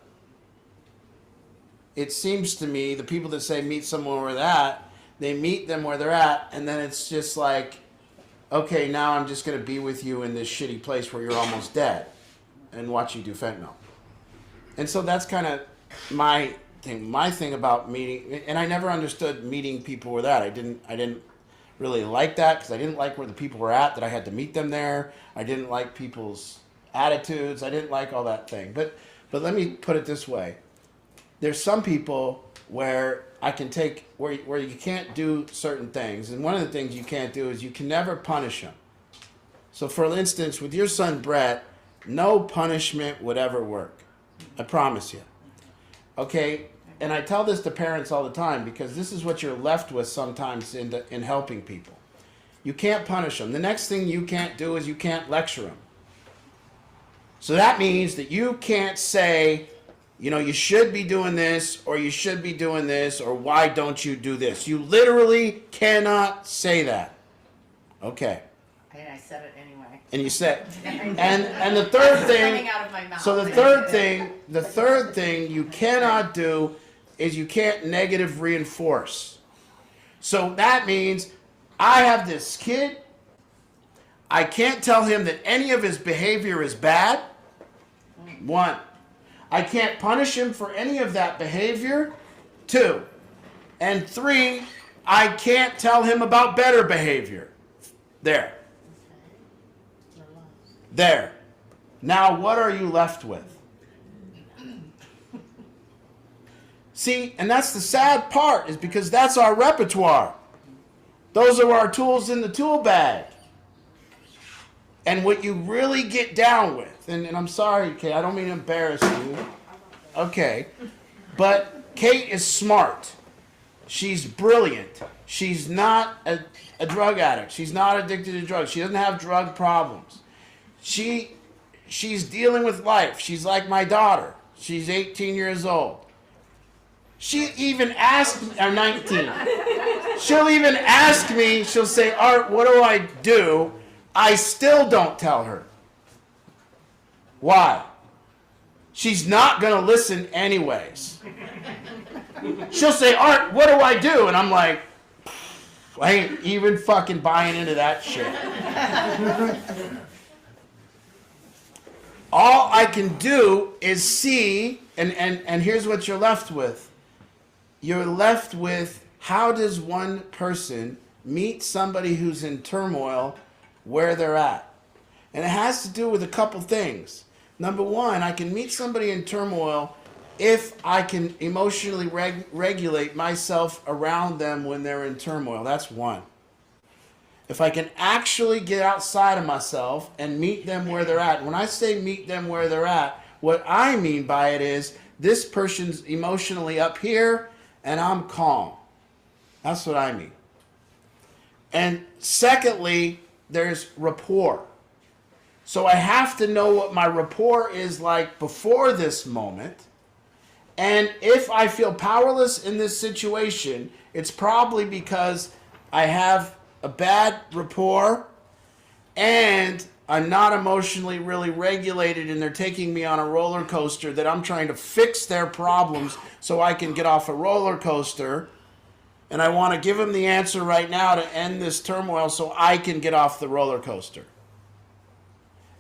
It seems to me the people that say meet someone where they're at, they meet them where they're at, and then it's just like, okay, now I'm just going to be with you in this shitty place where you're almost dead and watch you do fentanyl. And so that's kind of my thing. My thing about meeting, and I never understood meeting people where they're at. I didn't really like that because I didn't like where the people were at, that I had to meet them there. I didn't like people's attitudes. I didn't like all that thing. But let me put it this way. There's some people where I can take, where you can't do certain things. And one of the things you can't do is you can never punish them. So for instance, with your son Brett, no punishment would ever work. I promise you. Okay? And I tell this to parents all the time because this is what you're left with sometimes in helping people. You can't punish them. The next thing you can't do is you can't lecture them. So that means that you can't say, you know, you should be doing this, or you should be doing this, or why don't you do this? You literally cannot say that. Okay. And I said it anyway. And you said, and the third thing, Coming out of my mouth. so the third thing you cannot do is you can't negative reinforce. So that means I have this kid, I can't tell him that any of his behavior is bad. One. I can't punish him for any of that behavior. Two. And three, I can't tell him about better behavior. There. There. Now what are you left with? See, and that's the sad part, is because that's our repertoire. Those are our tools in the tool bag. And what you really get down with, and I'm sorry, Kate, I don't mean to embarrass you. Okay. But Kate is smart. She's brilliant. She's not a drug addict. She's not addicted to drugs. She doesn't have drug problems. She's dealing with life. She's like my daughter. She's 18 years old. She even asked me, or 19. She'll even ask me, she'll say, Art, what do I do? I still don't tell her. Why? She's not going to listen anyways. She'll say, Art, what do I do? And I'm like, I ain't even fucking buying into that shit. All I can do is see, and here's what you're left with. You're left with, how does one person meet somebody who's in turmoil where they're at? And it has to do with a couple things. Number one, I can meet somebody in turmoil if I can emotionally regulate myself around them when they're in turmoil. That's one. If I can actually get outside of myself and meet them where they're at. When I say meet them where they're at, what I mean by it is this person's emotionally up here and I'm calm. That's what I mean. And secondly, there's rapport. So I have to know what my rapport is like before this moment. And if I feel powerless in this situation, it's probably because I have a bad rapport and I'm not emotionally really regulated and they're taking me on a roller coaster that I'm trying to fix their problems so I can get off a roller coaster. And I want to give them the answer right now to end this turmoil so I can get off the roller coaster.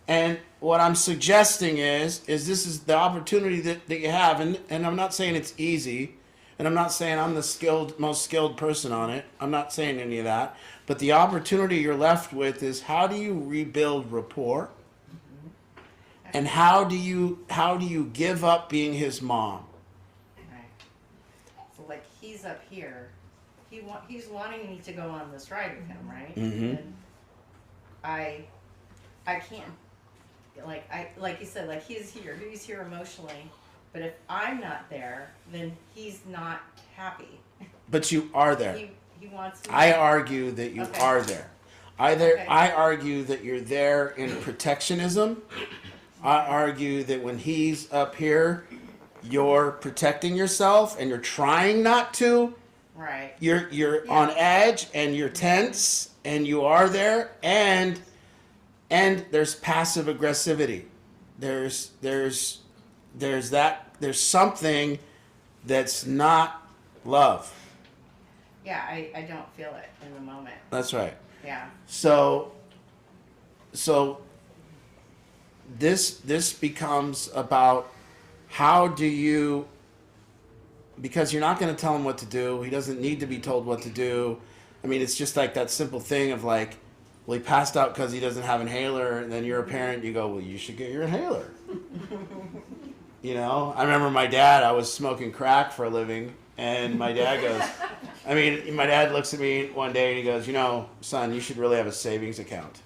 And what I'm suggesting is this is the opportunity that you have. And I'm not saying it's easy. And I'm not saying I'm the most skilled person on it. I'm not saying any of that. But the opportunity you're left with is, how do you rebuild rapport? And how do you give up being his mom? Right. So like he's up here. He's wanting me to go on this ride with him, right? Mm-hmm. And I can't, like you said, like he's here emotionally, but if I'm not there, then he's not happy. But you are there. He wants to. I argue that you Okay. are there. Okay. I argue that you're there in protectionism. I argue that when he's up here, you're protecting yourself and you're trying not to. Right. You're on edge and you're tense and you are there, and And there's passive aggressivity. There's something that's not love. Yeah, I don't feel it in the moment. That's right. Yeah. So this becomes about how do you, because you're not going to tell him what to do. He doesn't need to be told what to do. I mean, it's just like that simple thing of like, well, he passed out because he doesn't have an inhaler, and then you're a parent, you go, well, you should get your inhaler. You know, I remember my dad, I was smoking crack for a living, and my dad goes, my dad looks at me one day and he goes, you know, son, you should really have a savings account.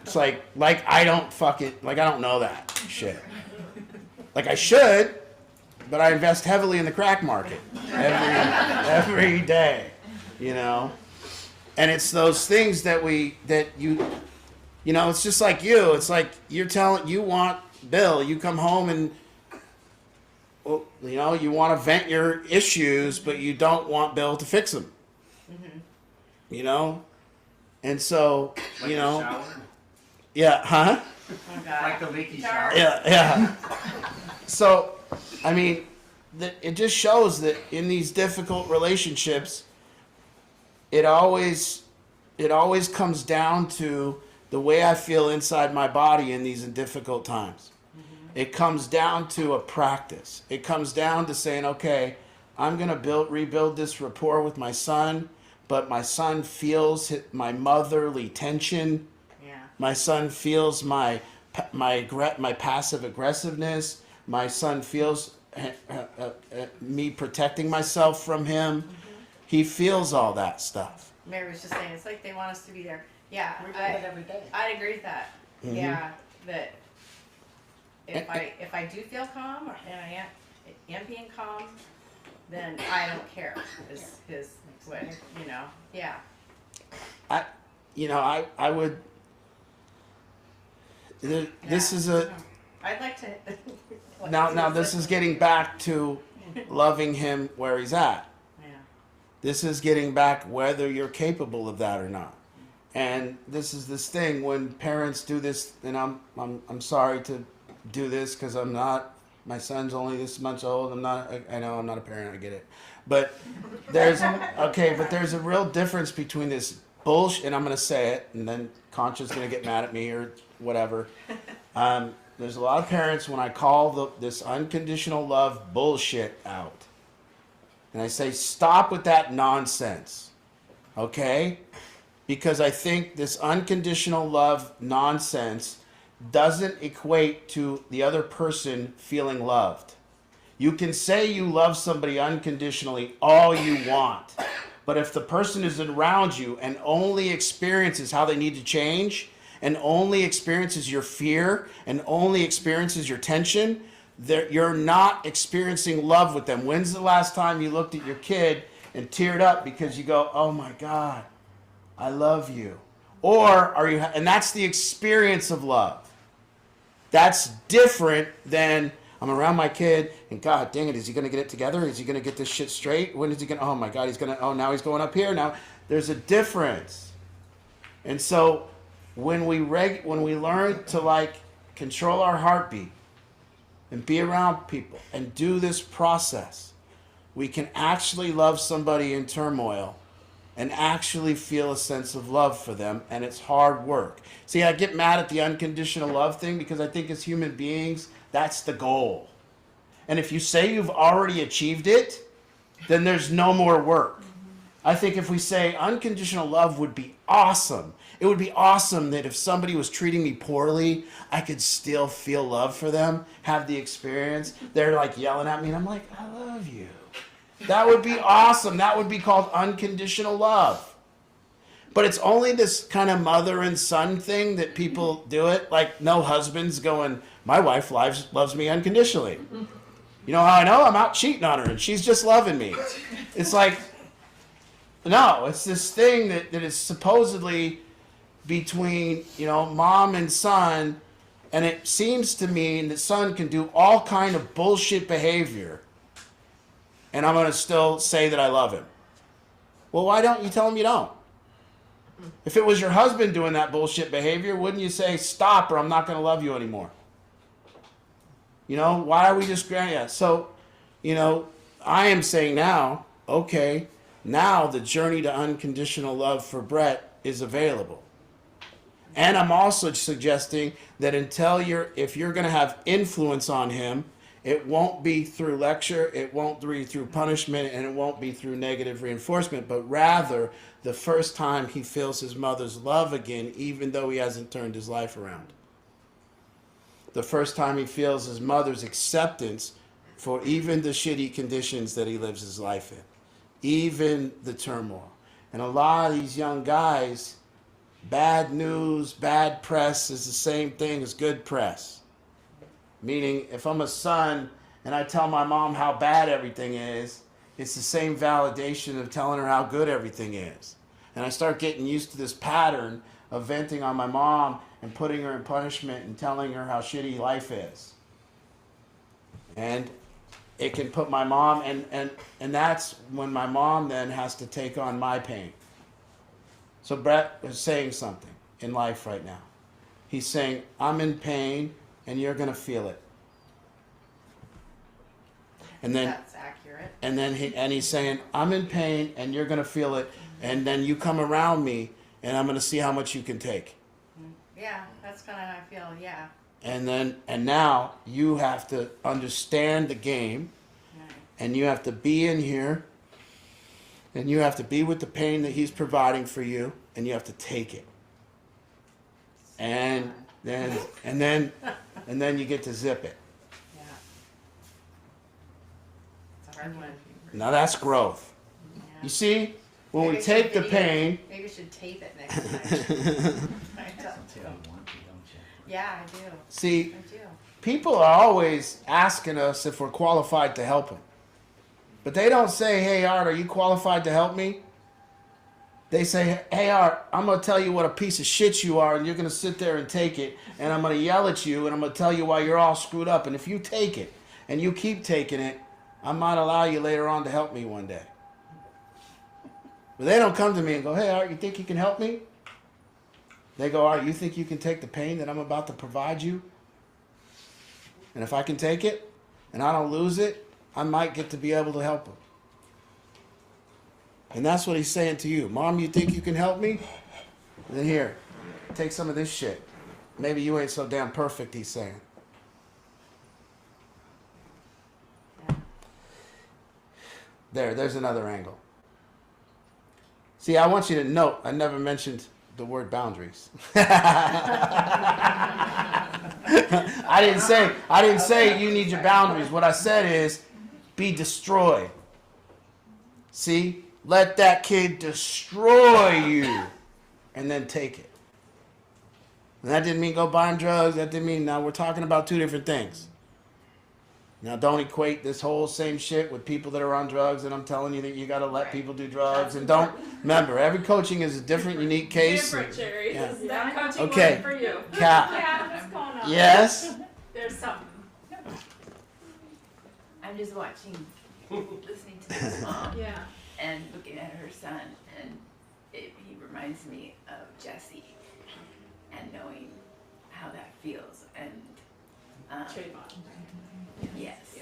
It's like I don't know that shit. Like I should, but I invest heavily in the crack market every day, you know? And it's those things that you know, it's just like you. It's like you want Bill, you come home and, well, you know, you want to vent your issues, but you don't want Bill to fix them. Mm-hmm. You know? And so, Like you a know. shower? Yeah, huh? Oh, God. Like the leaky shower? Yeah. So, I mean, it just shows that in these difficult relationships, it always comes down to the way I feel inside my body in these difficult times. Mm-hmm. It comes down to a practice. It comes down to saying, okay, I'm going to rebuild this rapport with my son, but my son feels my motherly tension. Yeah. My son feels my passive aggressiveness. My son feels me protecting myself from him. Mm-hmm. He feels all that stuff. Mary was just saying, it's like they want us to be there. Yeah, We do it every day. I'd agree with that. Mhm. Yeah, that if I do feel calm and I am being calm, then I don't care. Is what, you know? Yeah. I would. This is a. I'd like to. Now this is getting back to loving him where he's at. Yeah. This is getting back whether you're capable of that or not. And this is this thing when parents do this, and I'm sorry to do this because I'm not. My son's only this much old. I know I'm not a parent. I get it, but there's a real difference between this bullshit, and I'm gonna say it, and then Concha's gonna get mad at me or whatever. There's a lot of parents when I call this unconditional love bullshit out, and I say stop with that nonsense, okay? Because I think this unconditional love nonsense doesn't equate to the other person feeling loved. You can say you love somebody unconditionally all you want, but if the person is around you and only experiences how they need to change, and only experiences your fear, and only experiences your tension, you're not experiencing love with them. When's the last time you looked at your kid and teared up because you go, oh my God, I love you? Or are you, and that's the experience of love. That's different than I'm around my kid and God dang it, is he going to get it together? Is he going to get this shit straight? When is he going to, oh my God, now he's going up here. Now there's a difference. And so when we learn to like control our heartbeat and be around people and do this process, we can actually love somebody in turmoil and actually feel a sense of love for them, and it's hard work. See, I get mad at the unconditional love thing because I think as human beings, that's the goal. And if you say you've already achieved it, then there's no more work. I think if we say unconditional love would be awesome, it would be awesome that if somebody was treating me poorly, I could still feel love for them, have the experience. They're like yelling at me and I'm like, I love you. That would be awesome. That would be called unconditional love. But it's only this kind of mother and son thing that people do it. Like no husband's going, my wife loves me unconditionally. You know how I know? I'm out cheating on her and she's just loving me. It's like, no, it's this thing that is supposedly between, mom and son, and it seems to me that son can do all kind of bullshit behavior, and I'm going to still say that I love him. Well, why don't you tell him you don't? If it was your husband doing that bullshit behavior, wouldn't you say, stop or I'm not going to love you anymore? You know, why are we just yeah? So, you know, I am saying now, okay, now the journey to unconditional love for Brett is available. And I'm also suggesting that if you're going to have influence on him, it won't be through lecture, it won't be through punishment, and it won't be through negative reinforcement, but rather the first time he feels his mother's love again, even though he hasn't turned his life around. The first time he feels his mother's acceptance for even the shitty conditions that he lives his life in, even the turmoil. And a lot of these young guys, bad news, bad press is the same thing as good press. Meaning, if I'm a son and I tell my mom how bad everything is, it's the same validation of telling her how good everything is. And I start getting used to this pattern of venting on my mom and putting her in punishment and telling her how shitty life is. And it can put my mom, and that's when my mom then has to take on my pain. So Brett is saying something in life right now. He's saying, I'm in pain and you're going to feel it. And then That's accurate. and then he's saying, I'm in pain and you're going to feel it, and then you come around me and I'm going to see how much you can take. Yeah, that's kind of how I feel, yeah. And now you have to understand the game, Right. and you have to be in here, and you have to be with the pain that he's providing for you, and you have to take it. And then you get to zip it. Yeah. It's a hard one. Now that's growth. Yeah. You see, when Maybe we I take should the video- pain, Maybe we should tape it next time. I don't. Yeah, I do. see, I do. people are always asking us if we're qualified to help them. But they don't say, hey, Art, are you qualified to help me? They say, hey, Art, I'm going to tell you what a piece of shit you are, and you're going to sit there and take it, and I'm going to yell at you, and I'm going to tell you why you're all screwed up. And if you take it, and you keep taking it, I might allow you later on to help me one day. But they don't come to me and go, hey, Art, you think you can help me? They go, Art, you think you can take the pain that I'm about to provide you? And if I can take it, and I don't lose it, I might get to be able to help him. And that's what he's saying to you. Mom, you think you can help me? Then here, take some of this shit. Maybe you ain't so damn perfect, he's saying. There's another angle. See, I want you to note, I never mentioned the word boundaries. I didn't say you need your boundaries. What I said is be destroyed. See? Let that kid destroy you and then take it. And that didn't mean go buy him drugs. That didn't mean, now we're talking about two different things. Now don't equate this whole same shit with people that are on drugs, and I'm telling you that you got to let people do drugs. And don't, remember, every coaching is a different, unique case. Different, Jerry. Yeah. This is not coaching Okay. one for you. Cat. Yeah, what's going on? Yes? There's something. I'm just watching, listening to this mom Yeah. and looking at her son, and he reminds me of Jesse and knowing how that feels. And Trayvon. yes,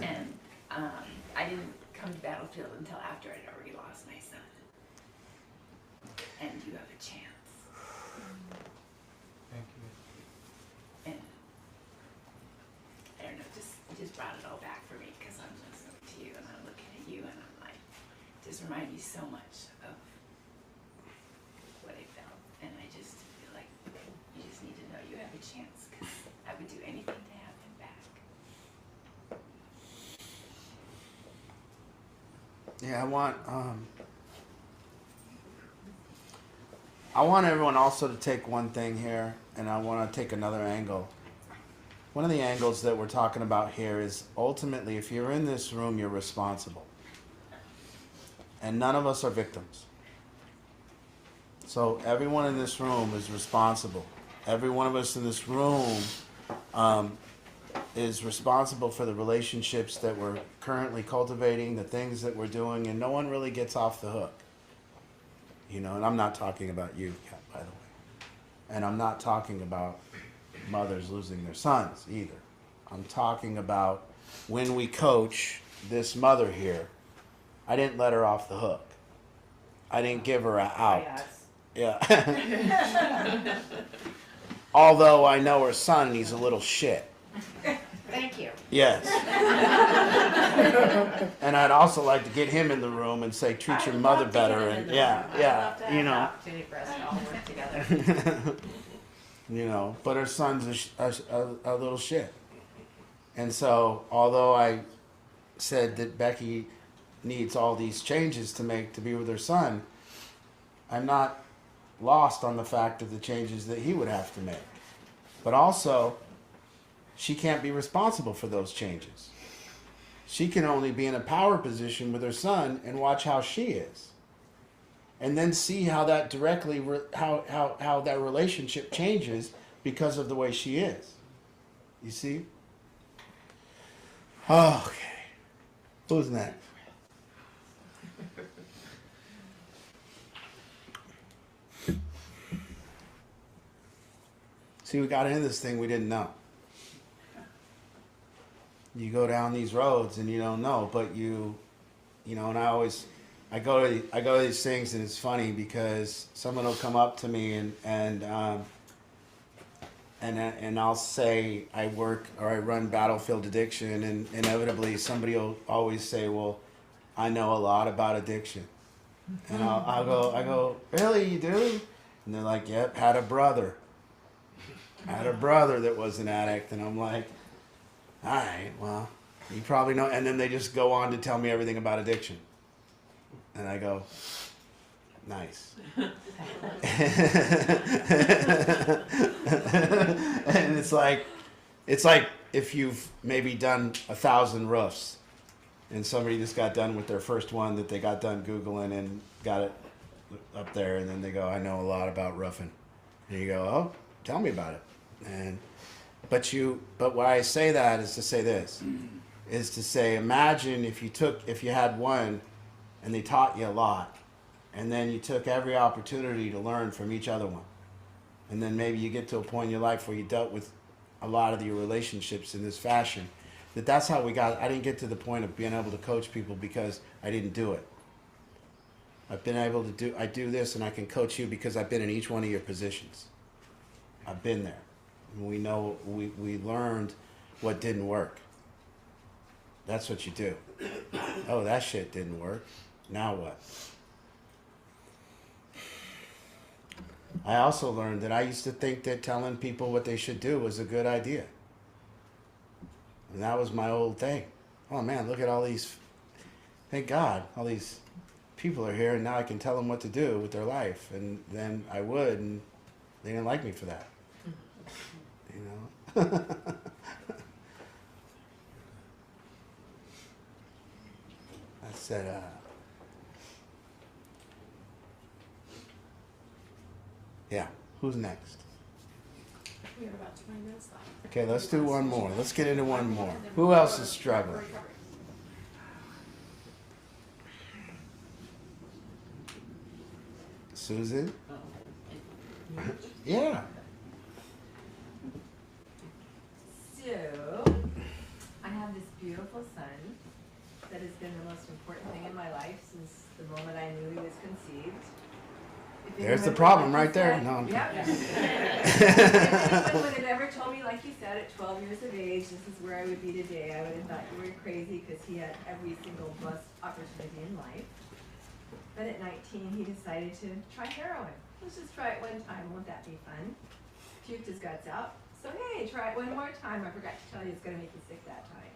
and I didn't come to Battlefield until after I'd already lost my son. And you have a chance. Thank you. And I don't know, it just brought it all back for me, because I'm listening to you and I'm looking at you and I'm like, just remind me so much of what I felt. And I just feel like you just need to know you have a chance, because I would do anything to have him back. Yeah, I want everyone also to take one thing here, and I want to take another angle. One of the angles that we're talking about here is ultimately, if you're in this room, you're responsible. And none of us are victims. So everyone in this room is responsible. Every one of us in this room is responsible for the relationships that we're currently cultivating, the things that we're doing, and no one really gets off the hook. you know, and I'm not talking about you, Kat, by the way. And I'm not talking about mothers losing their sons either. I'm talking about when we coach this mother here, I didn't let her off the hook. I didn't give her a out. Yeah. Although I know her son and he's a little shit. Thank you. Yes. And I'd also like to get him in the room and say, treat your mother better. And yeah, you know. Opportunity for us to all work together. You know, but her son's a little shit. And so, although I said that Becky needs all these changes to make to be with her son, I'm not lost on the fact of the changes that he would have to make. But also, she can't be responsible for those changes. She can only be in a power position with her son and watch how she is. And then see how that directly, how that relationship changes because of the way she is. You see? Okay. Who's next? See, we got into this thing we didn't know. You go down these roads and you don't know, but you know, and I go to these things and it's funny because someone will come up to me and I'll say I work or I run Battlefield Addiction, and inevitably somebody will always say, well, I know a lot about addiction. And I go, really, you do? And they're like, yep, had a brother that was an addict. And I'm like, all right, well, you probably know. And then they just go on to tell me everything about addiction. And I go, nice. And it's like if you've maybe done 1,000 roofs and somebody just got done with their first one that they got done Googling and got it up there, and then they go, I know a lot about roofing. And you go, oh, tell me about it. But why I say that is to say this, is to say, imagine if you had one and they taught you a lot, and then you took every opportunity to learn from each other one. And then maybe you get to a point in your life where you dealt with a lot of your relationships in this fashion. That's how I didn't get to the point of being able to coach people because I didn't do it. I've been able to I do this and I can coach you because I've been in each one of your positions. I've been there. And we know, we learned what didn't work. That's what you do. Oh, that shit didn't work. Now what? I also learned that I used to think that telling people what they should do was a good idea. And that was my old thing. Oh man, look at all these, thank God, all these people are here and now I can tell them what to do with their life. And then I would, and they didn't like me for that. You know? I said, yeah, who's next? We have about 20 minutes left. Okay, let's do one more. Let's get into one more. Who else is struggling? Susan? Yeah. So, I have this beautiful son that has been the most important thing in my life since the moment I knew he was conceived. If There's the anyone problem would have right there. said- No, I'm Yep. If anyone would have ever told me, like you said, at 12 years of age, this is where I would be today, I would have thought you were crazy because he had every single blessed opportunity in life. But at 19, he decided to try heroin. Let's just try it one time, won't that be fun? Puked his guts out. So hey, try it one more time. I forgot to tell you it's gonna make you sick that time.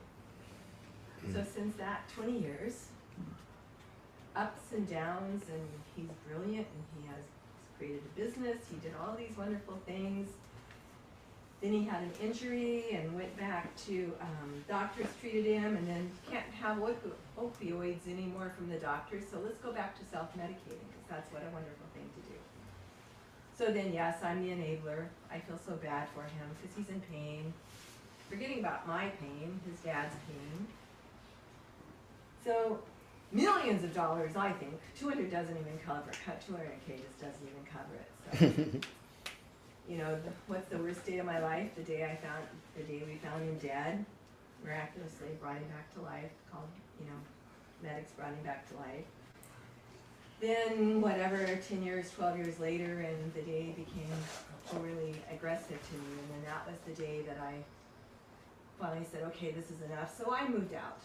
So since that, 20 years, ups and downs, and he's brilliant, and he has created a business, he did all these wonderful things. Then he had an injury and went back to, doctors treated him, and then can't have opioids anymore from the doctors, so let's go back to self-medicating, because that's what a wonderful thing to do. So then, yes, I'm the enabler. I feel so bad for him, because he's in pain. Forgetting about my pain, his dad's pain. So millions of dollars, I think. 200 doesn't even cover it. 200K just doesn't even cover it. So, you know, what's the worst day of my life? The day we found him dead, miraculously brought him back to life. Called, you know, medics brought him back to life. Then, whatever, 10 years, 12 years later, and the day became overly aggressive to me, and then that was the day that I finally said, okay, this is enough. So I moved out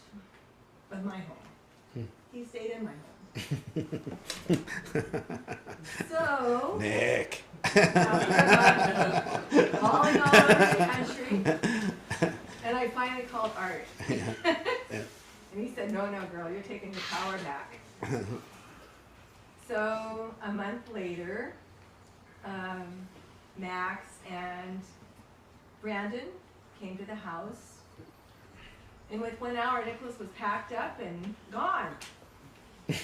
of my home. He stayed in my home. So, Nick. calling all over the country, and I finally called Art. And he said, no, girl, you're taking your power back. So a month later, Max and Brandon came to the house, and with 1 hour, Nicholas was packed up and gone.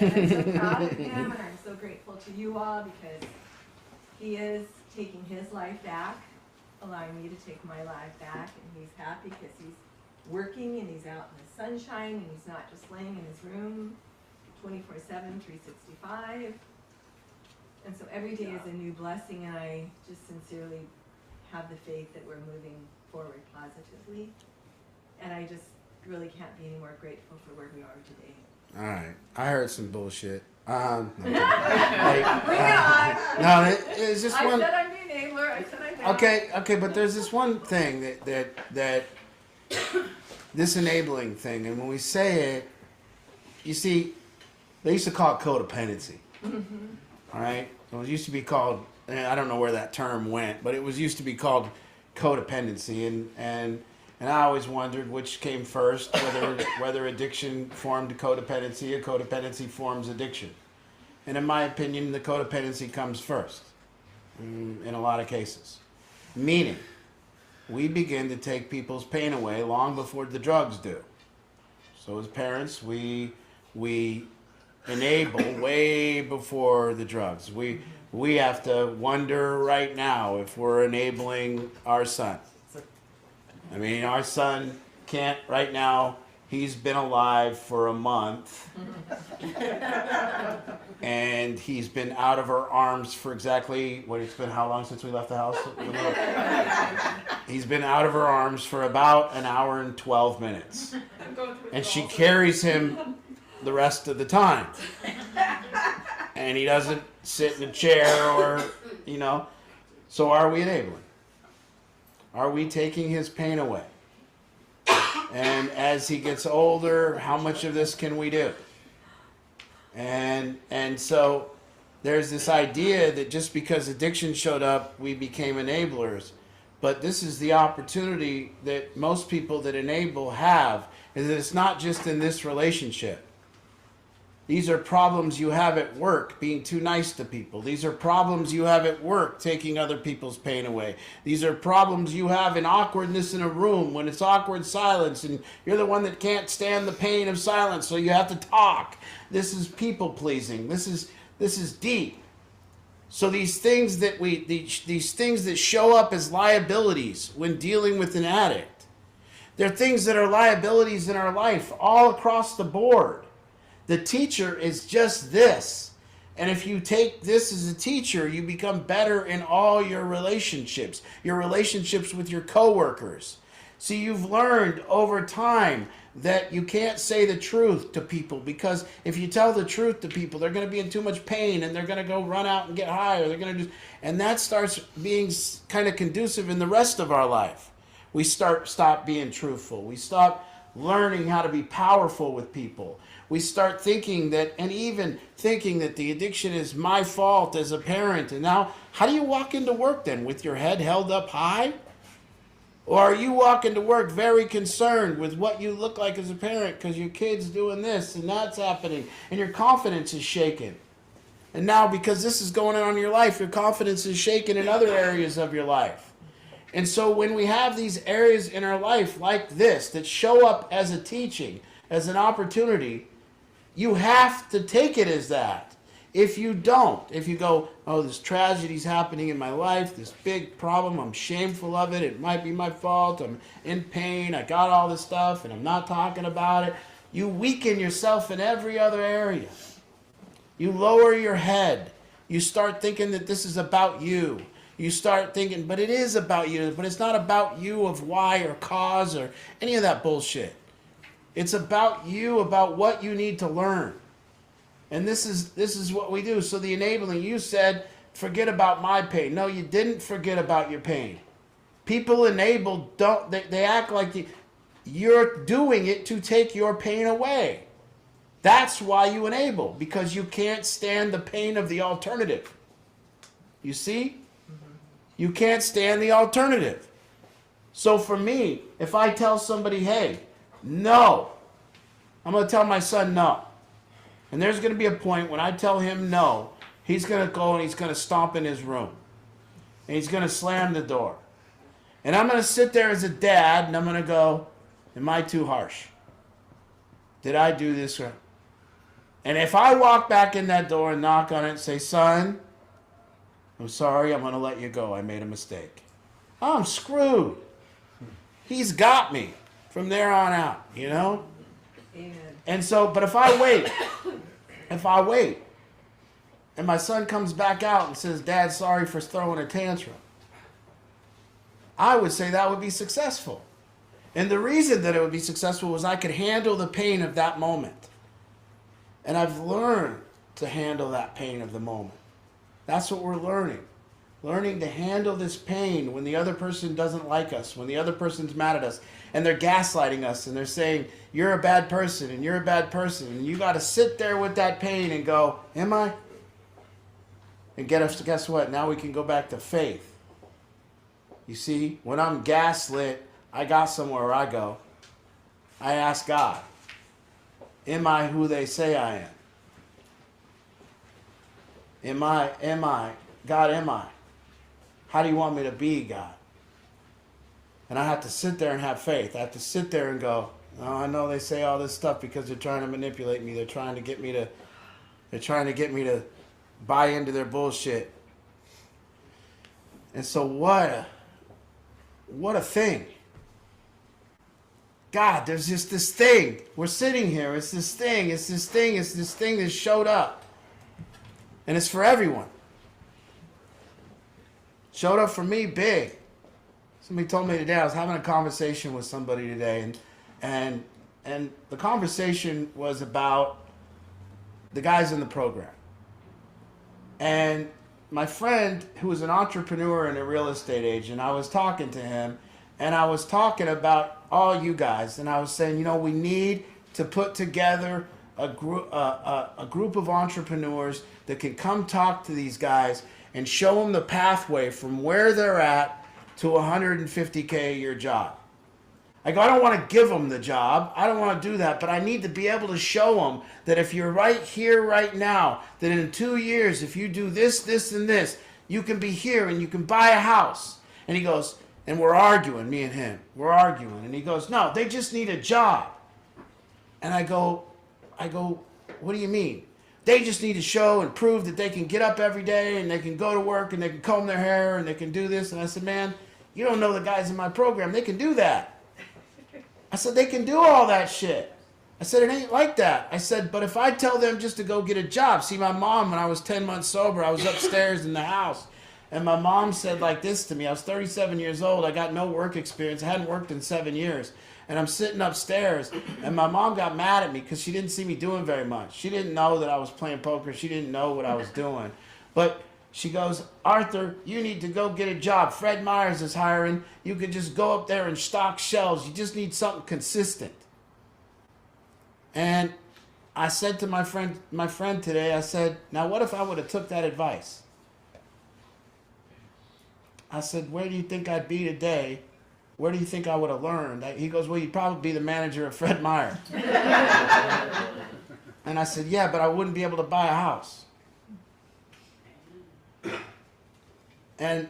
And I'm so proud of him, and I'm so grateful to you all because he is taking his life back, allowing me to take my life back, and he's happy because he's working and he's out in the sunshine and he's not just laying in his room 24/7, 365. And so every day is a new blessing, and I just sincerely have the faith that we're moving forward positively. And I just really can't be any more grateful for where we are today. All right, I heard some bullshit. Bring it on. No, it's just I one. said I'm the enabler. I said I'm not. Okay, but there's this one thing that this enabling thing, and when we say it, you see, they used to call it codependency. All right, it was used to be called, and I don't know where that term went, but it was used to be called codependency, and I always wondered which came first, whether addiction formed codependency or codependency forms addiction. And in my opinion, the codependency comes first in a lot of cases. Meaning, we begin to take people's pain away long before the drugs do. So as parents, we enable way before the drugs. We have to wonder right now if we're enabling our son. I mean, our son can't right now. He's been alive for a month, and he's been out of our arms for exactly what it's been. How long since we left the house? He's been out of her arms for about an hour and 12 minutes, and she carries him the rest of the time, and he doesn't sit in a chair or, you know. So are we enabling? Are we taking his pain away? And as he gets older, how much of this can we do? And so there's this idea that just because addiction showed up, we became enablers. But this is the opportunity that most people that enable have, is that it's not just in this relationship. These are problems you have at work, being too nice to people. These are problems you have at work, taking other people's pain away. These are problems you have in awkwardness in a room, when it's awkward silence, and you're the one that can't stand the pain of silence, so you have to talk. This is people pleasing. This is deep. So these things that these things that show up as liabilities when dealing with an addict, they're things that are liabilities in our life all across the board. The teacher is just this. And if you take this as a teacher, you become better in all your relationships with your coworkers. See, you've learned over time that you can't say the truth to people, because if you tell the truth to people, they're going to be in too much pain and they're going to go run out and get high, or they're going to do, and that starts being kind of conducive in the rest of our life. We stop being truthful. We stop learning how to be powerful with people. We start thinking that, and even thinking that the addiction is my fault as a parent. And now, how do you walk into work then? With your head held up high? Or are you walking to work very concerned with what you look like as a parent because your kid's doing this and that's happening, and your confidence is shaken? And now, because this is going on in your life, your confidence is shaken in other areas of your life. And so when we have these areas in our life like this that show up as a teaching, as an opportunity, you have to take it as that. If you don't, if you go, oh, this tragedy's happening in my life, this big problem, I'm shameful of it, it might be my fault, I'm in pain, I got all this stuff, and I'm not talking about it. You weaken yourself in every other area. You lower your head. You start thinking that this is about you. You start thinking, but it is about you, but it's not about you of why or cause or any of that bullshit. It's about you, about what you need to learn. And this is what we do. So the enabling, you said, forget about my pain. No, you didn't forget about your pain. People enabled, they act like you're doing it to take your pain away. That's why you enable, because you can't stand the pain of the alternative. You see? You can't stand the alternative. So for me, if I tell somebody, hey, no, I'm going to tell my son no. And there's going to be a point when I tell him no, he's going to go and he's going to stomp in his room. And he's going to slam the door. And I'm going to sit there as a dad and I'm going to go, am I too harsh? Did I do this right? And if I walk back in that door and knock on it and say, son, I'm sorry, I'm going to let you go. I made a mistake. I'm screwed. He's got me from there on out, you know? Amen. And so, but if I wait, and my son comes back out and says, Dad, sorry for throwing a tantrum, I would say that would be successful. And the reason that it would be successful was I could handle the pain of that moment. And I've learned to handle that pain of the moment. That's what we're learning. Learning to handle this pain when the other person doesn't like us, when the other person's mad at us, and they're gaslighting us, and they're saying, you're a bad person, and you're a bad person. And you got to sit there with that pain and go, am I? And guess what? Now we can go back to faith. You see, when I'm gaslit, I got somewhere I go. I ask God, am I who they say I am? Am I? God, am I? How do you want me to be, God? And I have to sit there and have faith. I have to sit there and go, oh, I know they say all this stuff because they're trying to manipulate me. They're trying to get me to buy into their bullshit. And so what a thing. God, there's just this thing. We're sitting here. It's this thing that showed up. And it's for everyone. Showed up for me big. Somebody told me today, I was having a conversation with somebody today, and the conversation was about the guys in the program. And my friend, who was an entrepreneur and a real estate agent, I was talking to him, and I was talking about all you guys, and I was saying, we need to put together a group of entrepreneurs that can come talk to these guys and show them the pathway from where they're at to $150K a year job. I go, I don't want to give them the job. I don't want to do that, but I need to be able to show them that if you're right here, right now, that in 2 years, if you do this, this, and this, you can be here and you can buy a house. And he goes, and we're arguing, me and him. We're arguing. And he goes, no, they just need a job. And I go, what do you mean? They just need to show and prove that they can get up every day and they can go to work and they can comb their hair and they can do this. And I said, man, you don't know the guys in my program. They can do that. I said, they can do all that shit. I said, it ain't like that. I said, but if I tell them just to go get a job. See, my mom, when I was 10 months sober, I was upstairs in the house. And my mom said like this to me. I was 37 years old. I got no work experience. I hadn't worked in 7 years. And I'm sitting upstairs, and my mom got mad at me because she didn't see me doing very much. She didn't know that I was playing poker. She didn't know what I was doing. But she goes, Arthur, you need to go get a job. Fred Meyers is hiring. You could just go up there and stock shelves. You just need something consistent. And I said to my friend today, I said, now what if I would have took that advice? I said, where do you think I'd be today? Where do you think I would have learned? He goes, well, you'd probably be the manager of Fred Meyer. And I said, yeah, but I wouldn't be able to buy a house. And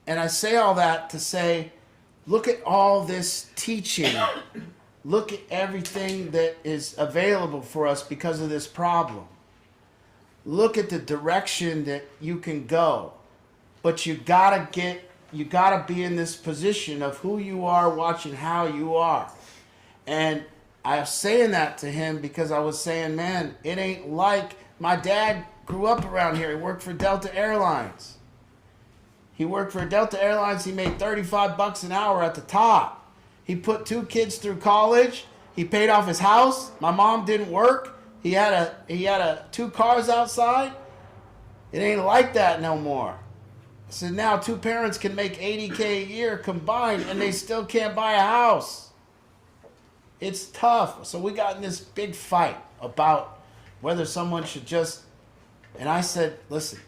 I say all that to say, look at all this teaching. Look at everything that is available for us because of this problem. Look at the direction that you can go. But you gotta be in this position of who you are, watching how you are. And I was saying that to him because I was saying, man, it ain't like my dad grew up around here. He worked for Delta Airlines. He worked for Delta Airlines. He made $35 an hour at the top. He put 2 kids through college. He paid off his house. My mom didn't work. He had 2 cars outside. It ain't like that no more. I said, now 2 parents can make $80K a year combined and they still can't buy a house. It's tough. So we got in this big fight about whether someone should just, and I said, listen,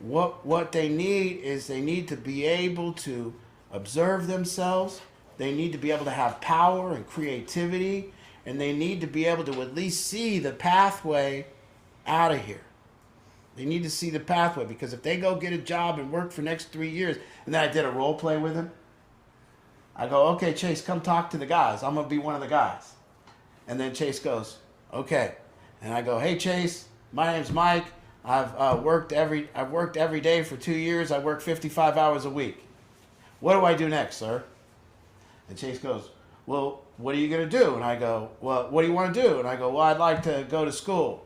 what they need is they need to be able to observe themselves. They need to be able to have power and creativity, and they need to be able to at least see the pathway out of here. They need to see the pathway, because if they go get a job and work for the next 3 years, and then I did a role play with him. I go, okay, Chase, come talk to the guys. I'm gonna be one of the guys. And then Chase goes, okay. And I go, hey Chase, my name's Mike. I've worked every day for 2 years. I work 55 hours a week. What do I do next, sir? And Chase goes, well, what are you gonna do? And I go, well, what do you want to do? And I go, well, I'd like to go to school,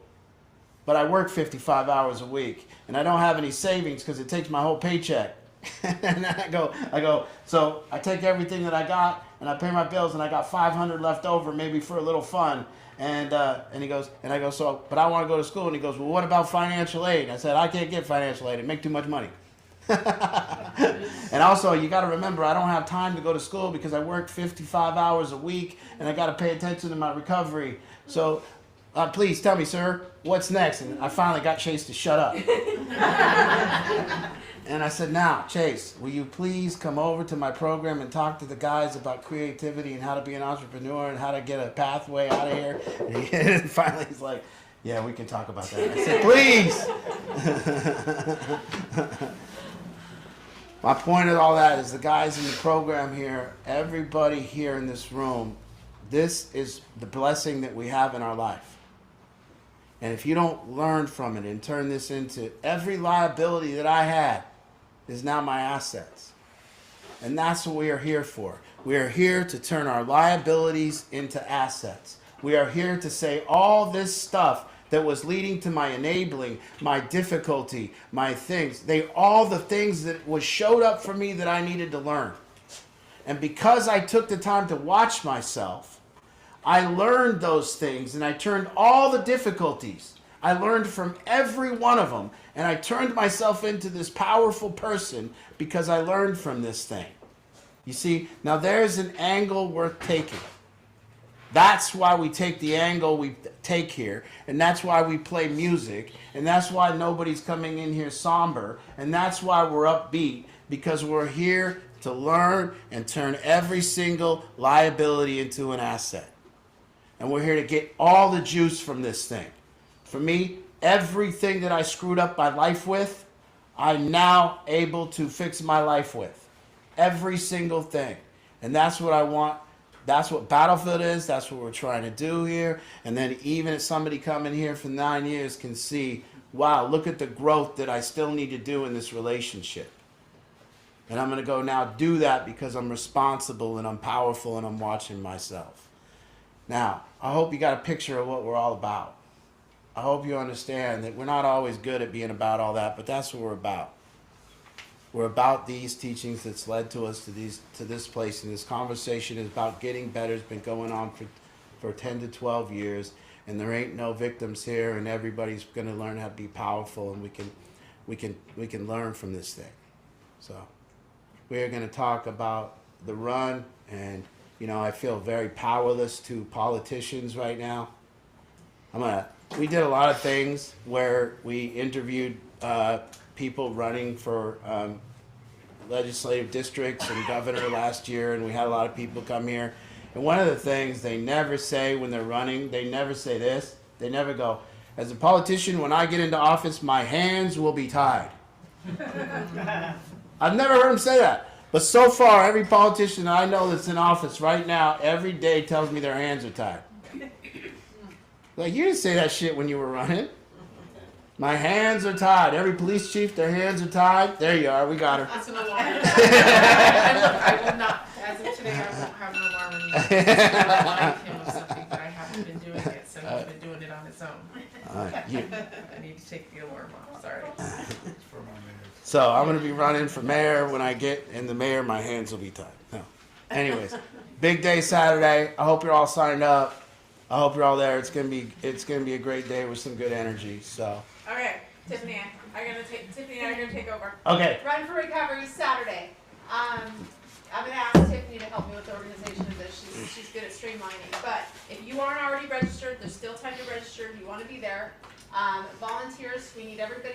but I work 55 hours a week and I don't have any savings because it takes my whole paycheck. And I go, so I take everything that I got and I pay my bills and I got 500 left over maybe for a little fun. And he goes, and I go, so, but I want to go to school. And he goes, well, what about financial aid? I said, I can't get financial aid. I make too much money. And also, you got to remember, I don't have time to go to school because I work 55 hours a week and I got to pay attention to my recovery. So please tell me, sir, what's next? And I finally got Chase to shut up. And I said, now, Chase, will you please come over to my program and talk to the guys about creativity and how to be an entrepreneur and how to get a pathway out of here? And finally he's like, yeah, we can talk about that. I said, please. My point of all that is the guys in the program here, everybody here in this room, this is the blessing that we have in our life. And if you don't learn from it and turn this into, every liability that I had is now my assets. And that's what we are here for. We are here to turn our liabilities into assets. We are here to say all this stuff that was leading to my enabling, my difficulty, my things, all the things that was showed up for me that I needed to learn. And because I took the time to watch myself, I learned those things and I turned all the difficulties. I learned from every one of them, and I turned myself into this powerful person because I learned from this thing. You see, now there's an angle worth taking. That's why we take the angle we take here, and that's why we play music, and that's why nobody's coming in here somber, and that's why we're upbeat, because we're here to learn and turn every single liability into an asset. And we're here to get all the juice from this thing. For me, everything that I screwed up my life with, I'm now able to fix my life with. Every single thing. And that's what I want. That's what Battlefield is. That's what we're trying to do here. And then even if somebody coming here for 9 years can see, wow, look at the growth that I still need to do in this relationship. And I'm going to go now do that because I'm responsible and I'm powerful and I'm watching myself. Now, I hope you got a picture of what we're all about. I hope you understand that we're not always good at being about all that, but that's what we're about. We're about these teachings that's led to us to this place, and this conversation is about getting better. It's been going on for 10 to 12 years, and there ain't no victims here, and everybody's going to learn how to be powerful, and we can learn from this thing. So we're going to talk about the run, and I feel very powerless to politicians right now. We did a lot of things where we interviewed people running for legislative districts and governor last year, and we had a lot of people come here. And one of the things they never say when they're running, they never say this. They never go, as a politician, when I get into office, my hands will be tied. I've never heard them say that. But so far, every politician I know that's in office right now, every day tells me their hands are tied. Like, you didn't say that shit when you were running. My hands are tied. Every police chief, their hands are tied. There you are. We got her. It's an alarm. I will not, as of today, I won't have an alarm anymore. remind him of something, but I haven't been doing it, so he's been doing it on his own. I need to take the alarm off, sorry. It's for my minutes. So I'm gonna be running for mayor. When I get in the mayor, my hands will be tied. No. Anyways, big day Saturday. I hope you're all signed up. I hope you're all there. It's gonna be a great day with some good energy. So Okay, Tiffany, Tiffany and I are gonna take over. okay. Run for Recovery Saturday. I'm gonna ask Tiffany to help me with the organization of this. She's good at streamlining. But if you aren't already registered, there's still time to register if you wanna be there. Volunteers, we need everybody